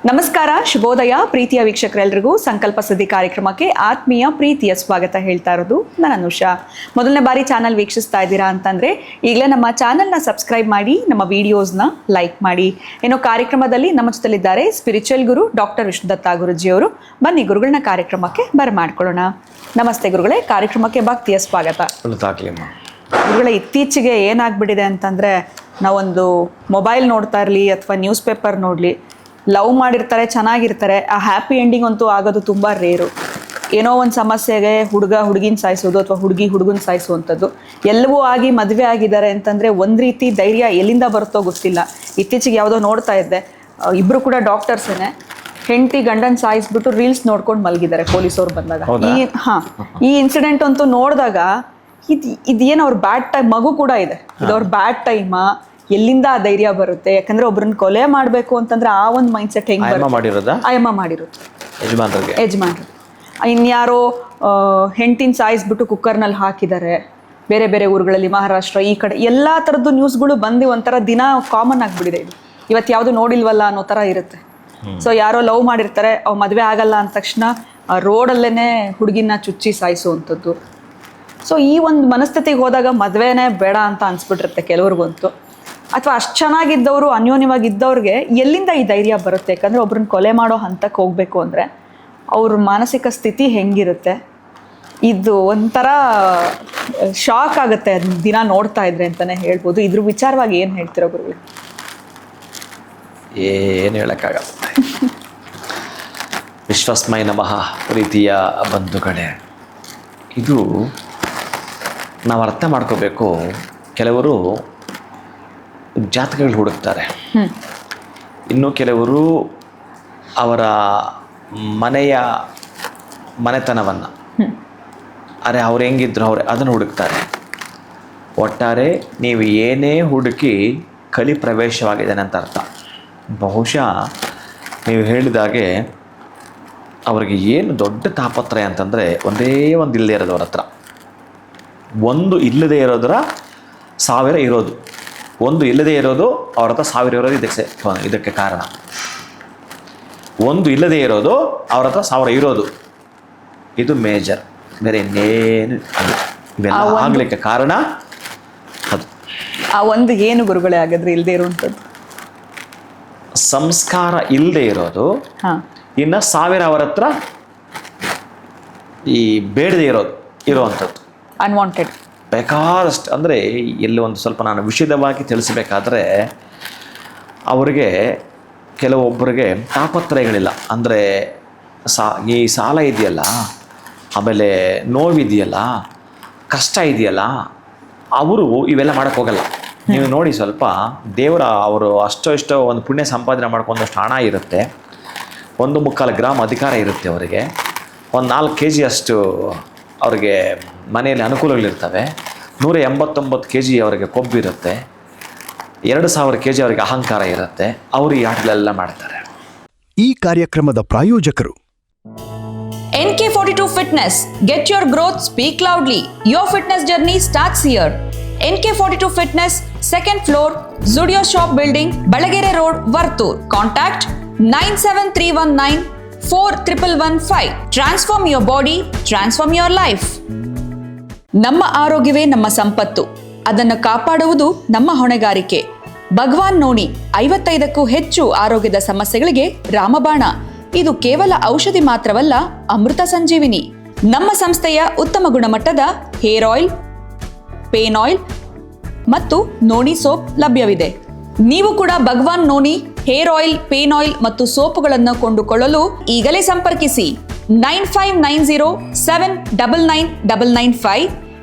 ನಮಸ್ಕಾರ, ಶುಭೋದಯ ಪ್ರೀತಿಯ ವೀಕ್ಷಕರೆಲ್ಲರಿಗೂ ಸಂಕಲ್ಪ ಸುದ್ದಿ ಕಾರ್ಯಕ್ರಮಕ್ಕೆ ಆತ್ಮೀಯ ಪ್ರೀತಿಯ ಸ್ವಾಗತ ಹೇಳ್ತಾ ಇರೋದು ನಾನು ಅನುಷಾ. ಮೊದಲನೇ ಬಾರಿ ಚಾನಲ್ ವೀಕ್ಷಿಸ್ತಾ ಇದ್ದೀರಾ ಅಂತಂದರೆ ಈಗಲೇ ನಮ್ಮ ಚಾನಲ್ನ ಸಬ್ಸ್ಕ್ರೈಬ್ ಮಾಡಿ, ನಮ್ಮ ವಿಡಿಯೋಸ್ನ ಲೈಕ್ ಮಾಡಿ. ಏನೋ ಕಾರ್ಯಕ್ರಮದಲ್ಲಿ ನಮ್ಮ ಜೊತೆಲಿದ್ದಾರೆ ಸ್ಪಿರಿಚುವಲ್ ಗುರು ಡಾಕ್ಟರ್ ವಿಷ್ಣುದತ್ತ ಗುರುಜಿಯವರು. ಬನ್ನಿ ಗುರುಗಳನ್ನ ಕಾರ್ಯಕ್ರಮಕ್ಕೆ ಬರಮಾಡ್ಕೊಳ್ಳೋಣ. ನಮಸ್ತೆ ಗುರುಗಳೇ, ಕಾರ್ಯಕ್ರಮಕ್ಕೆ ಭಕ್ತಿಯ ಸ್ವಾಗತ. ಗುರುಗಳೇ, ಇತ್ತೀಚೆಗೆ ಏನಾಗ್ಬಿಟ್ಟಿದೆ ಅಂತಂದರೆ, ನಾವೊಂದು ಮೊಬೈಲ್ ನೋಡ್ತಾ ಇರಲಿ ಅಥವಾ ನ್ಯೂಸ್ ಪೇಪರ್ ನೋಡಲಿ, ಲವ್ ಮಾಡಿರ್ತಾರೆ, ಚೆನ್ನಾಗಿರ್ತಾರೆ, ಆ ಹ್ಯಾಪಿ ಎಂಡಿಂಗ್ ಅಂತೂ ಆಗೋದು ತುಂಬ ರೇರು. ಏನೋ ಒಂದು ಸಮಸ್ಯೆಗೆ ಹುಡುಗ ಹುಡುಗಿನ ಸಾಯಿಸೋದು ಅಥವಾ ಹುಡುಗಿ ಹುಡುಗನ ಸಾಯಿಸುವಂಥದ್ದು ಎಲ್ಲವೂ ಆಗಿ ಮದುವೆ ಆಗಿದ್ದಾರೆ ಅಂತಂದರೆ ಒಂದು ರೀತಿ ಧೈರ್ಯ ಎಲ್ಲಿಂದ ಬರುತ್ತೋ ಗೊತ್ತಿಲ್ಲ. ಇತ್ತೀಚೆಗೆ ಯಾವುದೋ ನೋಡ್ತಾ ಇದ್ದೆ, ಇಬ್ಬರು ಕೂಡ ಡಾಕ್ಟರ್ಸೇನೆ, ಹೆಂಡತಿ ಗಂಡನ ಸಾಯಿಸ್ಬಿಟ್ಟು ರೀಲ್ಸ್ ನೋಡ್ಕೊಂಡು ಮಲಗಿದ್ದಾರೆ ಪೊಲೀಸವ್ರು ಬಂದಾಗ. ಈ ಇನ್ಸಿಡೆಂಟ್ ಅಂತೂ ನೋಡಿದಾಗ ಇದೇನು ಅವ್ರ ಬ್ಯಾಡ್ ಟೈಮ್, ಮಗು ಕೂಡ ಇದೆ, ಇದು ಅವ್ರ ಬ್ಯಾಡ್ ಟೈಮಾ, ಎಲ್ಲಿಂದ ಆ ಧೈರ್ಯ ಬರುತ್ತೆ? ಯಾಕಂದ್ರೆ ಒಬ್ರನ್ನ ಕೊಲೆ ಮಾಡಬೇಕು ಅಂತಂದ್ರೆ ಆ ಒಂದು ಮೈಂಡ್ ಸೆಟ್ ಹೆಂಗೆ ಅಯ್ಯಮ್ಮ ಮಾಡಿರೋದು ಯಜಮಾನ್ರು. ಇನ್ಯಾರೋ ಹೆಂಡತಿನ ಸಾಯಿಸ್ಬಿಟ್ಟು ಕುಕ್ಕರ್ನಲ್ಲಿ ಹಾಕಿದ್ದಾರೆ. ಬೇರೆ ಬೇರೆ ಊರುಗಳಲ್ಲಿ, ಮಹಾರಾಷ್ಟ್ರ ಈ ಕಡೆ ಎಲ್ಲ ಥರದ್ದು ನ್ಯೂಸ್ಗಳು ಬಂದು ಒಂಥರ ದಿನ ಕಾಮನ್ ಆಗಿಬಿಟ್ಟಿದೆ. ಇದು ಇವತ್ತು ಯಾವುದು ನೋಡಿಲ್ವಲ್ಲ ಅನ್ನೋ ಥರ ಇರುತ್ತೆ. ಸೊ ಯಾರೋ ಲವ್ ಮಾಡಿರ್ತಾರೆ, ಅವು ಮದುವೆ ಆಗಲ್ಲ ಅಂದ ತಕ್ಷಣ ರೋಡಲ್ಲೇ ಹುಡುಗಿನ ಚುಚ್ಚಿ ಸಾಯಿಸುವಂಥದ್ದು. ಸೊ ಈ ಒಂದು ಮನಸ್ಥಿತಿಗೆ ಹೋದಾಗ ಮದುವೆನೇ ಬೇಡ ಅಂತ ಅನ್ಸ್ಬಿಟ್ಟಿರುತ್ತೆ ಕೆಲವ್ರಿಗಂತೂ. ಅಥವಾ ಅಷ್ಟು ಚೆನ್ನಾಗಿದ್ದವರು, ಅನ್ಯೋನ್ಯವಾಗಿದ್ದವ್ರಿಗೆ ಎಲ್ಲಿಂದ ಈ ಧೈರ್ಯ ಬರುತ್ತೆ? ಯಾಕಂದರೆ ಒಬ್ರನ್ನ ಕೊಲೆ ಮಾಡೋ ಹಂತಕ್ಕೆ ಹೋಗಬೇಕು ಅಂದರೆ ಅವ್ರ ಮಾನಸಿಕ ಸ್ಥಿತಿ ಹೆಂಗಿರುತ್ತೆ? ಇದು ಒಂಥರ ಶಾಕ್ ಆಗುತ್ತೆ ಅದನ್ನ ದಿನ ನೋಡ್ತಾ ಇದ್ರೆ ಅಂತಲೇ ಹೇಳ್ಬೋದು. ಇದ್ರ ವಿಚಾರವಾಗಿ ಏನು ಹೇಳ್ತೀರೋ ಗುರುಗಳು? ಏನು ಹೇಳೋಕ್ಕಾಗಲ್ಲ. ವಿಶ್ವಸ್ಮೈ ನಮಃ ಪ್ರೀತಿಯ ಬಂಧುಗಳೇ, ಇದು ನಾವು ಅರ್ಥ ಮಾಡ್ಕೋಬೇಕು. ಕೆಲವರು ಜಾತಕಗಳು ಹುಡುಕ್ತಾರೆ, ಇನ್ನು ಕೆಲವರು ಅವರ ಮನೆತನವನ್ನು, ಅರೆ ಅವ್ರು ಹೆಂಗಿದ್ರು ಅದನ್ನು ಹುಡುಕ್ತಾರೆ. ಒಟ್ಟಾರೆ ನೀವು ಏನೇ ಹುಡುಕಿ ಕಲಿ ಪ್ರವೇಶವಾಗಿದೆ ಅಂತ ಅರ್ಥ. ಬಹುಶಃ ನೀವು ಹೇಳಿದಾಗೆ ಅವ್ರಿಗೆ ಏನು ದೊಡ್ಡ ತಾಪತ್ರಯ ಅಂತಂದರೆ, ಒಂದೇ ಒಂದು ಇಲ್ಲದೆ ಇರೋದು ಅವ್ರ ಹತ್ರ, ಒಂದು ಇಲ್ಲದೆ ಇರೋದರ 1000 ಇರೋದು, ಒಂದು ಇಲ್ಲದೆ ಇರೋದು ಅವ್ರ ಹತ್ರ 1000 ಇರೋದು. ಇದಕ್ಕೆ ಕಾರಣ ಒಂದು ಇಲ್ಲದೆ ಇರೋದು, ಅವ್ರ ಹತ್ರ 1000 ಇರೋದು. ಇದು ಮೇಜರ್, ಬೇರೆ ಇನ್ನೇನು ಅಲ್ಲ. ಇವೆಲ್ಲ ಆಗ್ಲಿಕ್ಕೆ ಕಾರಣ ಅದು. ಆ ಒಂದು ಏನು ಗುರುಗಳೇ ಆಗಿದ್ರೆ ಇಲ್ಲದೆ ಇರುವಂಥದ್ದು? ಸಂಸ್ಕಾರ ಇಲ್ಲದೆ ಇರೋದು. ಇನ್ನು 1000 ಅವರ ಹತ್ರ ಈ ಬೇಡದೆ ಇರೋವಂಥದ್ದು, ಅನ್ವಾಂಟೆಡ್ ಬೇಕಾದಷ್ಟು. ಅಂದರೆ ಇಲ್ಲಿ ಒಂದು ಸ್ವಲ್ಪ ನಾನು ವಿಶದವಾಗಿ ತಿಳಿಸಬೇಕಾದ್ರೆ, ಅವರಿಗೆ ಕೆಲವೊಬ್ಬರಿಗೆ ತಾಪತ್ರಯಗಳಿಲ್ಲ. ಅಂದರೆ ಈ ಸಾಲ ಇದೆಯಲ್ಲ, ಆಮೇಲೆ ನೋವಿದೆಯಲ್ಲ, ಕಷ್ಟ ಇದೆಯಲ್ಲ, ಅವರು ಇವೆಲ್ಲ ಮಾಡೋಕ್ಕೋಗಲ್ಲ. ನೀವು ನೋಡಿ, ಸ್ವಲ್ಪ ಅವರು ಅಷ್ಟೋ ಒಂದು ಪುಣ್ಯ ಸಂಪಾದನೆ ಮಾಡ್ಕೊಂಡಷ್ಟು ಹಣ ಇರುತ್ತೆ, 1.25 ಗ್ರಾಮ್ ಅಧಿಕಾರ ಇರುತ್ತೆ ಅವರಿಗೆ, ಒಂದು 4 kg ಅಷ್ಟು ಅವ್ರಿಗೆ ಮನೆಯಲ್ಲಿ ಅನುಕೂಲಗಳಿರ್ತವೆ, 189 kg ಅವರಿಗೆ ಕೊಬ್ಬಿರುತ್ತೆ, 2000 kg ಅವರಿಗೆ ಅಹಂಕಾರ ಇರುತ್ತೆ. ಅವರು ಈ ಆಟಗಳೆಲ್ಲ ಮಾಡ್ತಾರೆ. ಈ ಕಾರ್ಯಕ್ರಮದ ಪ್ರಾಯೋಜಕರು NK42 Fitness. Get your growth, speak loudly. Your fitness journey starts here. NK42 Fitness, 2nd floor, Zudio Shop Building, Balagere Road, Vartur. Contact 97319 4115. Transform your body, transform your life. ನಮ್ಮ ಆರೋಗ್ಯವೇ ನಮ್ಮ ಸಂಪತ್ತು, ಅದನ್ನು ಕಾಪಾಡುವುದು ನಮ್ಮ ಹೊಣೆಗಾರಿಕೆ. ಭಗವಾನ್ ನೋನಿ 55ಕ್ಕೂ ಹೆಚ್ಚು ಆರೋಗ್ಯದ ಸಮಸ್ಯೆಗಳಿಗೆ ರಾಮಬಾಣ. ಇದು ಕೇವಲ ಔಷಧಿ ಮಾತ್ರವಲ್ಲ, ಅಮೃತ ಸಂಜೀವಿನಿ. ನಮ್ಮ ಸಂಸ್ಥೆಯ ಉತ್ತಮ ಗುಣಮಟ್ಟದ ಹೇರ್ ಆಯಿಲ್, ಪೇನ್ ಆಯಿಲ್ ಮತ್ತು ನೋನಿ ಸೋಪ್ ಲಭ್ಯವಿದೆ. ನೀವು ಕೂಡ Bhagwan noni hair oil, pain oil ಮತ್ತು ಸೋಪುಗಳನ್ನು ಕೊಂಡುಕೊಳ್ಳಲು ಈಗಲೇ ಸಂಪರ್ಕಿಸಿ 9590799995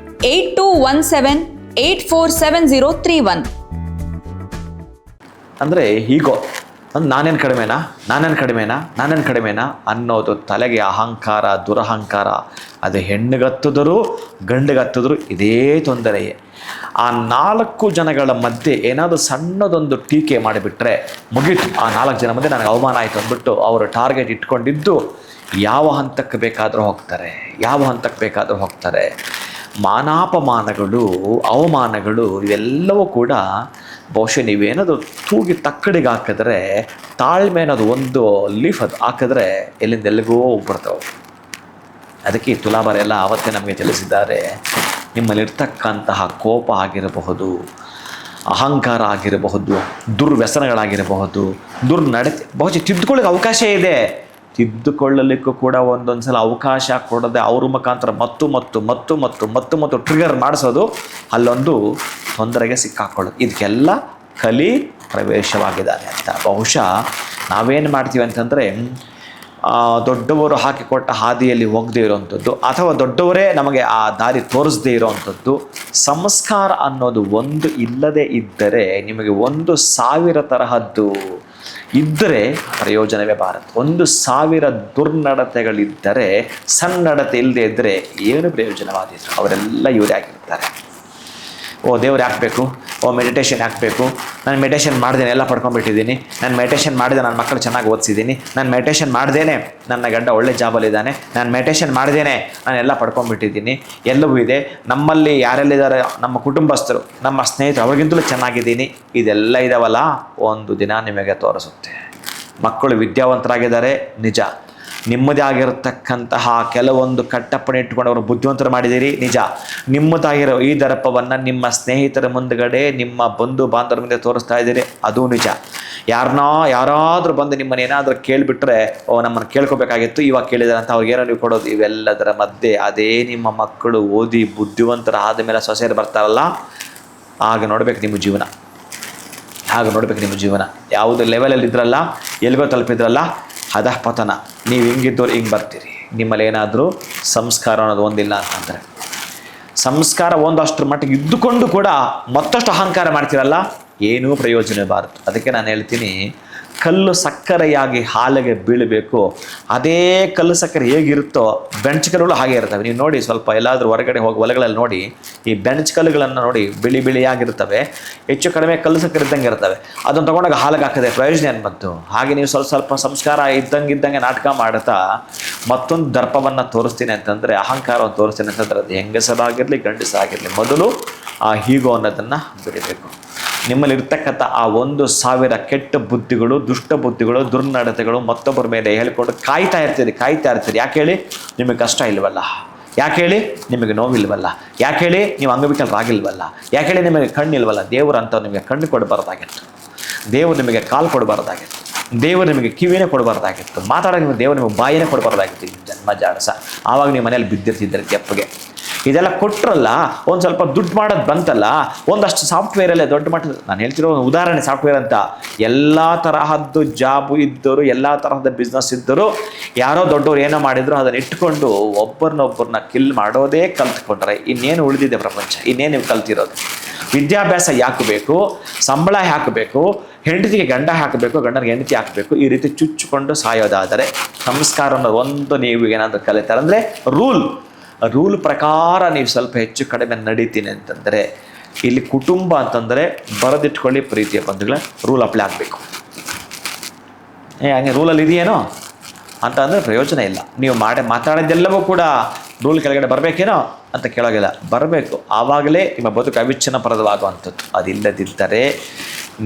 8217847031. ಅಂದರೆ ಹೀಗೋ ನಾನೇನು ಕಡಿಮೆನಾ ಅನ್ನೋದು ತಲೆಗೆ ಅಹಂಕಾರ, ದುರಹಂಕಾರ. ಅದು ಹೆಣ್ಣಿಗತ್ತಿದ್ರು ಗಂಡಿಗತ್ತಿದ್ರು ಇದೇ ತೊಂದರೆಯೇ. ಆ 4 ಜನಗಳ ಮಧ್ಯೆ ಏನಾದರೂ ಸಣ್ಣದೊಂದು ಟೀಕೆ ಮಾಡಿಬಿಟ್ರೆ ಮುಗೀತು. ಆ 4 ಜನ ಮಧ್ಯೆ ನನಗೆ ಅವಮಾನ ಆಯಿತು ಅಂದ್ಬಿಟ್ಟು ಅವರು ಟಾರ್ಗೆಟ್ ಇಟ್ಕೊಂಡಿದ್ದು ಯಾವ ಹಂತಕ್ಕೆ ಬೇಕಾದರೂ ಹೋಗ್ತಾರೆ. ಮಾನಾಪಮಾನಗಳು, ಅವಮಾನಗಳು ಇವೆಲ್ಲವೂ ಕೂಡ ಬಹುಶಃ ನೀವೇನಾದರೂ ತೂಗಿ ತಕ್ಕಡಿಗೆ ಹಾಕಿದ್ರೆ ತಾಳ್ಮೆ ಅನ್ನೋದು ಒಂದು ಲೀಫ್ ಅದು ಹಾಕಿದ್ರೆ ಎಲ್ಲಿಂದ ಎಲ್ಲಿಗೋ ಹೋಗ್ಬಿಡ್ತಾವೆ. ಅದಕ್ಕೆ ಈ ತುಲಾಭಾರ ಎಲ್ಲ ಆವತ್ತೇ ನಮಗೆ ತಿಳಿಸಿದ್ದಾರೆ. ನಿಮ್ಮಲ್ಲಿರ್ತಕ್ಕಂತಹ ಕೋಪ ಆಗಿರಬಹುದು, ಅಹಂಕಾರ ಆಗಿರಬಹುದು, ದುರ್ವ್ಯಸನಗಳಾಗಿರಬಹುದು, ದುರ್ನಡತೆ ಬಹುಶಃ ತಿದ್ದುಕೊಳ್ಳಿಕ್ಕೆ ಅವಕಾಶ ಇದೆ. ತಿದ್ದುಕೊಳ್ಳಲಿಕ್ಕೂ ಕೂಡ ಒಂದೊಂದು ಸಲ ಅವಕಾಶ ಕೊಡದೆ ಅವ್ರ ಮುಖಾಂತರ ಮತ್ತು ಟ್ರಿಗರ್ ಮಾಡಿಸೋದು, ಅಲ್ಲೊಂದು ತೊಂದರೆಗೆ ಸಿಕ್ಕಾಕೊಳ್ಳೋದು. ಇದಕ್ಕೆಲ್ಲ ಕಲಿ ಪ್ರವೇಶವಾಗಿದ್ದಾನೆ ಅಂತ. ಬಹುಶಃ ನಾವೇನು ಮಾಡ್ತೀವಿ ಅಂತಂದರೆ, ದೊಡ್ಡವರು ಹಾಕಿಕೊಟ್ಟ ಹಾದಿಯಲ್ಲಿ ಹೋಗದೇ ಇರೋವಂಥದ್ದು, ಅಥವಾ ದೊಡ್ಡವರೇ ನಮಗೆ ಆ ದಾರಿ ತೋರಿಸದೇ ಇರೋವಂಥದ್ದು. ಸಂಸ್ಕಾರ ಅನ್ನೋದು ಒಂದು ಇಲ್ಲದೆ ಇದ್ದರೆ ನಿಮಗೆ 1,000 ತರಹದ್ದು ಇದ್ದರೆ ಪ್ರಯೋಜನವೇ ಬಾರದು. 1,000 ದುರ್ನಡತೆಗಳಿದ್ದರೆ, ಸನ್ನಡತೆ ಇಲ್ಲದೆ ಇದ್ದರೆ ಏನು ಪ್ರಯೋಜನವಾದಿದ್ರು? ಅವರೆಲ್ಲ ಇವರೇ ಆಗಿರ್ತಾರೆ. ಓ ದೇವ್ರು ಹಾಕಬೇಕು, ಓ ಮೆಡಿಟೇಷನ್ ಹಾಕಬೇಕು, ನಾನು ಮೆಡಿಟೇಷನ್ ಮಾಡ್ದೇನೆ ಎಲ್ಲ ಪಡ್ಕೊಂಡ್ಬಿಟ್ಟಿದ್ದೀನಿ, ನಾನು ಮೆಡಿಟೇಷನ್ ಮಾಡಿದೆ ನನ್ನ ಮಕ್ಕಳು ಚೆನ್ನಾಗಿ ಓದಿಸಿದ್ದೀನಿ, ನಾನು ಮೆಡಿಟೇಷನ್ ಮಾಡ್ದೇನೆ ನನ್ನ ಗಂಡ ಒಳ್ಳೆ ಜಾಬಲ್ಲಿದ್ದಾನೆ, ನಾನು ಮೆಡಿಟೇಷನ್ ಮಾಡ್ದೇನೆ ನಾನೆಲ್ಲ ಪಡ್ಕೊಂಡ್ಬಿಟ್ಟಿದ್ದೀನಿ, ಎಲ್ಲವೂ ಇದೆ. ನಮ್ಮಲ್ಲಿ ಯಾರೆಲ್ಲಿದ್ದಾರೆ, ನಮ್ಮ ಕುಟುಂಬಸ್ಥರು, ನಮ್ಮ ಸ್ನೇಹಿತರು, ಅವ್ರಿಗಿಂತಲೂ ಚೆನ್ನಾಗಿದ್ದೀನಿ. ಇದೆಲ್ಲ ಇದಾವಲ್ಲ, ಒಂದು ದಿನ ನಿಮಗೆ ತೋರಿಸುತ್ತೆ. ಮಕ್ಕಳು ವಿದ್ಯಾವಂತರಾಗಿದ್ದಾರೆ ನಿಜ, ನಿಮ್ಮದೇ ಆಗಿರತಕ್ಕಂತಹ ಕೆಲವೊಂದು ಕಟ್ಟಪ್ಪಣೆ ಇಟ್ಕೊಂಡು ಅವರು ಬುದ್ಧಿವಂತರು ಮಾಡಿದ್ದೀರಿ ನಿಜ. ನಿಮ್ಮದಾಗಿರೋ ಈ ದರ್ಪವನ್ನು ನಿಮ್ಮ ಸ್ನೇಹಿತರ ಮುಂದುಗಡೆ, ನಿಮ್ಮ ಬಂಧು ಬಾಂಧವರ ಮುಂದೆ ತೋರಿಸ್ತಾ ಇದ್ದೀರಿ, ಅದು ನಿಜ. ಯಾರಾದರೂ ಬಂದು ನಿಮ್ಮನ್ನು ಏನಾದರೂ ಕೇಳಿಬಿಟ್ರೆ, ಓ ನಮ್ಮನ್ನು ಕೇಳ್ಕೊಬೇಕಾಗಿತ್ತು, ಇವಾಗ ಕೇಳಿದಾರೆ ಅಂತ ಅವ್ರಿಗೇನೋ ನೀವು ಕೊಡೋದು. ಇವೆಲ್ಲದರ ಮಧ್ಯೆ ಅದೇ ನಿಮ್ಮ ಮಕ್ಕಳು ಓದಿ ಬುದ್ಧಿವಂತರ ಆದ ಮೇಲೆ ಸೊಸೆಯರು ಬರ್ತಾರಲ್ಲ, ಆಗ ನೋಡ್ಬೇಕು ನಿಮ್ಮ ಜೀವನ. ಯಾವುದು ಲೆವೆಲಲ್ಲಿ ಇದ್ರಲ್ಲ, ಎಲ್ಲಿಗೋ ತಲುಪಿದ್ರಲ್ಲ, ಅಧಃಪತನ. ನೀವು ಹಿಂಗಿದ್ದವ್ರು ಹಿಂಗೆ ಬರ್ತೀರಿ. ನಿಮ್ಮಲ್ಲಿ ಏನಾದರೂ ಸಂಸ್ಕಾರ ಅನ್ನೋದು ಒಂದಿಲ್ಲ ಅಂತಂದರೆ, ಸಂಸ್ಕಾರ ಒಂದಷ್ಟರ ಮಟ್ಟಿಗೆ ಇದ್ದುಕೊಂಡು ಕೂಡ ಮತ್ತಷ್ಟು ಅಹಂಕಾರ ಮಾಡ್ತೀರಲ್ಲ, ಏನೂ ಪ್ರಯೋಜನ ಬಾರದು. ಅದಕ್ಕೆ ನಾನು ಹೇಳ್ತೀನಿ, ಕಲ್ಲು ಸಕ್ಕರೆಯಾಗಿ ಹಾಲಿಗೆ ಬೀಳಬೇಕು. ಅದೇ ಕಲ್ಲು ಸಕ್ಕರೆ ಹೇಗಿರುತ್ತೋ ಬೆಂಚ್ ಕಲ್ಲುಗಳು ಹಾಗೆ ಇರ್ತವೆ. ನೀವು ನೋಡಿ, ಸ್ವಲ್ಪ ಎಲ್ಲಾದರೂ ಹೊರಗಡೆ ಹೋಗಿ ಹೊಲಗಳಲ್ಲಿ ನೋಡಿ, ಈ ಬೆಂಚ್ ಕಲ್ಲುಗಳನ್ನು ನೋಡಿ, ಬಿಳಿಯಾಗಿರ್ತವೆ, ಹೆಚ್ಚು ಕಡಿಮೆ ಕಲ್ಲು ಸಕ್ಕರೆ ಇದ್ದಂಗೆ ಇರ್ತವೆ. ಅದನ್ನು ತೊಗೊಂಡಾಗ ಹಾಲಿಗೆ ಹಾಕಿದೆ ಪ್ರಯೋಜನ ಏನು ಬಂತು? ಹಾಗೆ ನೀವು ಸ್ವಲ್ಪ ಸಂಸ್ಕಾರ ಇದ್ದಂಗೆ ನಾಟಕ ಮಾಡ್ತಾ ಮತ್ತೊಂದು ದರ್ಪವನ್ನು ತೋರಿಸ್ತೀನಿ ಅಂತಂದರೆ, ಅಹಂಕಾರವನ್ನು ತೋರಿಸ್ತೀನಿ ಅಂತಂದರೆ, ಅದು ಹೆಂಗಸರಾಗಿರಲಿ ಗಂಡಸಾಗಿರಲಿ, ಮೊದಲು ಆ ಹೀಗೋ ಅನ್ನೋದನ್ನು ಬಿಡಬೇಕು. ನಿಮ್ಮಲ್ಲಿರ್ತಕ್ಕಂಥ ಆ 1,000 ಕೆಟ್ಟ ಬುದ್ಧಿಗಳು, ದುಷ್ಟ ಬುದ್ಧಿಗಳು, ದುರ್ನಡತೆಗಳು ಮತ್ತೊಬ್ಬರ ಮೇಲೆ ಹೇಳಿಕೊಂಡು ಕಾಯ್ತಾ ಇರ್ತೀರಿ. ಯಾಕೆ ಹೇಳಿ? ನಿಮಗೆ ಕಷ್ಟ ಇಲ್ವಲ್ಲ? ಯಾಕೆ ಹೇಳಿ? ನಿಮಗೆ ನೋವಿಲ್ವಲ್ಲ? ಯಾಕೆ ಹೇಳಿ? ನೀವು ಅಂಗವಿಕಲರಾಗಿಲ್ವಲ್ಲ? ಯಾಕೆ ಹೇಳಿ? ನಿಮಗೆ ಕಣ್ಣಿಲ್ವಲ್ಲ? ದೇವರು ಅಂತ ನಿಮಗೆ ಕಣ್ಣು ಕೊಡಬಾರ್ದಾಗಿತ್ತು, ದೇವರು ನಿಮಗೆ ಕಾಲು ಕೊಡಬಾರ್ದಾಗಿತ್ತು, ದೇವರು ನಿಮಗೆ ಕಿವಿನೇ ಕೊಡಬಾರ್ದಾಗಿತ್ತು, ಮಾತಾಡೋಕೆ ದೇವರು ನಿಮಗೆ ಬಾಯಿನೇ ಕೊಡಬಾರ್ದಾಗಿತ್ತು. ನಿಮ್ಮ ಜನ್ಮ ಜಾಡಸ. ಆವಾಗ ನೀವು ಮನೇಲಿ ಬಿದ್ದಿರ್ತಿದ್ದೀರಿ ತೆಪ್ಪಗೆ. ಇದೆಲ್ಲ ಕೊಟ್ಟರಲ್ಲ, ಒಂದು ಸ್ವಲ್ಪ ದುಡ್ಡು ಮಾಡೋದು ಬಂತಲ್ಲ, ಒಂದಷ್ಟು ಸಾಫ್ಟ್ವೇರಲ್ಲೇ ದೊಡ್ಡ ಮಟ್ಟದ, ನಾನು ಹೇಳ್ತಿರೋ ಉದಾಹರಣೆ ಸಾಫ್ಟ್ವೇರ್ ಅಂತ, ಎಲ್ಲ ತರಹದ್ದು ಜಾಬು ಇದ್ದರು, ಎಲ್ಲ ತರಹದ ಬಿಸ್ನೆಸ್ ಇದ್ದರು, ಯಾರೋ ದೊಡ್ಡವ್ರು ಏನೋ ಮಾಡಿದ್ರು ಅದನ್ನು ಇಟ್ಕೊಂಡು ಒಬ್ಬರನ್ನೊಬ್ಬರನ್ನ ಕಿಲ್ ಮಾಡೋದೇ ಕಲ್ತ್ಕೊಂಡ್ರೆ ಇನ್ನೇನು ಉಳಿದಿದೆ ಪ್ರಪಂಚ? ಇನ್ನೇನು ನೀವು ಕಲ್ತಿರೋದು? ವಿದ್ಯಾಭ್ಯಾಸ ಯಾಕೆ ಬೇಕು? ಸಂಬಳ ಹಾಕಬೇಕು, ಹೆಂಡತಿಗೆ ಗಂಡ ಹಾಕಬೇಕು, ಗಂಡನಿಗೆ ಹೆಂಡತಿ ಹಾಕಬೇಕು, ಈ ರೀತಿ ಚುಚ್ಚಿಕೊಂಡು ಸಾಯೋದಾದರೆ ಸಂಸ್ಕಾರ ಅನ್ನೋದು ಒಂದು ನೀವು ಏನಾದರೂ ಕಲಿತಾರೆ ಅಂದರೆ ರೂಲ್ ಪ್ರಕಾರ ನೀವು ಸ್ವಲ್ಪ ಹೆಚ್ಚು ಕಡಿಮೆ ನಡೀತೀನಿ ಅಂತಂದರೆ, ಇಲ್ಲಿ ಕುಟುಂಬ ಅಂತಂದರೆ ಬರೆದಿಟ್ಕೊಳ್ಳಿ ಪ್ರೀತಿಯ ಬಂಧುಗಳೇ, ರೂಲ್ ಅಪ್ಲೈ ಆಗಬೇಕು. ಹಂಗೆ ರೂಲಲ್ಲಿ ಇದೆಯೇನೋ ಅಂತ ಅಂದರೆ ಪ್ರಯೋಜನ ಇಲ್ಲ. ನೀವು ಮಾತಾಡೋದೆಲ್ಲವೂ ಕೂಡ ರೂಲ್ ಕೆಳಗಡೆ ಬರಬೇಕೇನೋ ಅಂತ ಕೇಳೋಗಿಲ್ಲ, ಬರಬೇಕು. ಆವಾಗಲೇ ನಿಮ್ಮ ಬದುಕು ಅವಿಚ್ಛಿನ್ನಪರವಾಗುವಂಥದ್ದು. ಅದಿಲ್ಲದಿದ್ದರೆ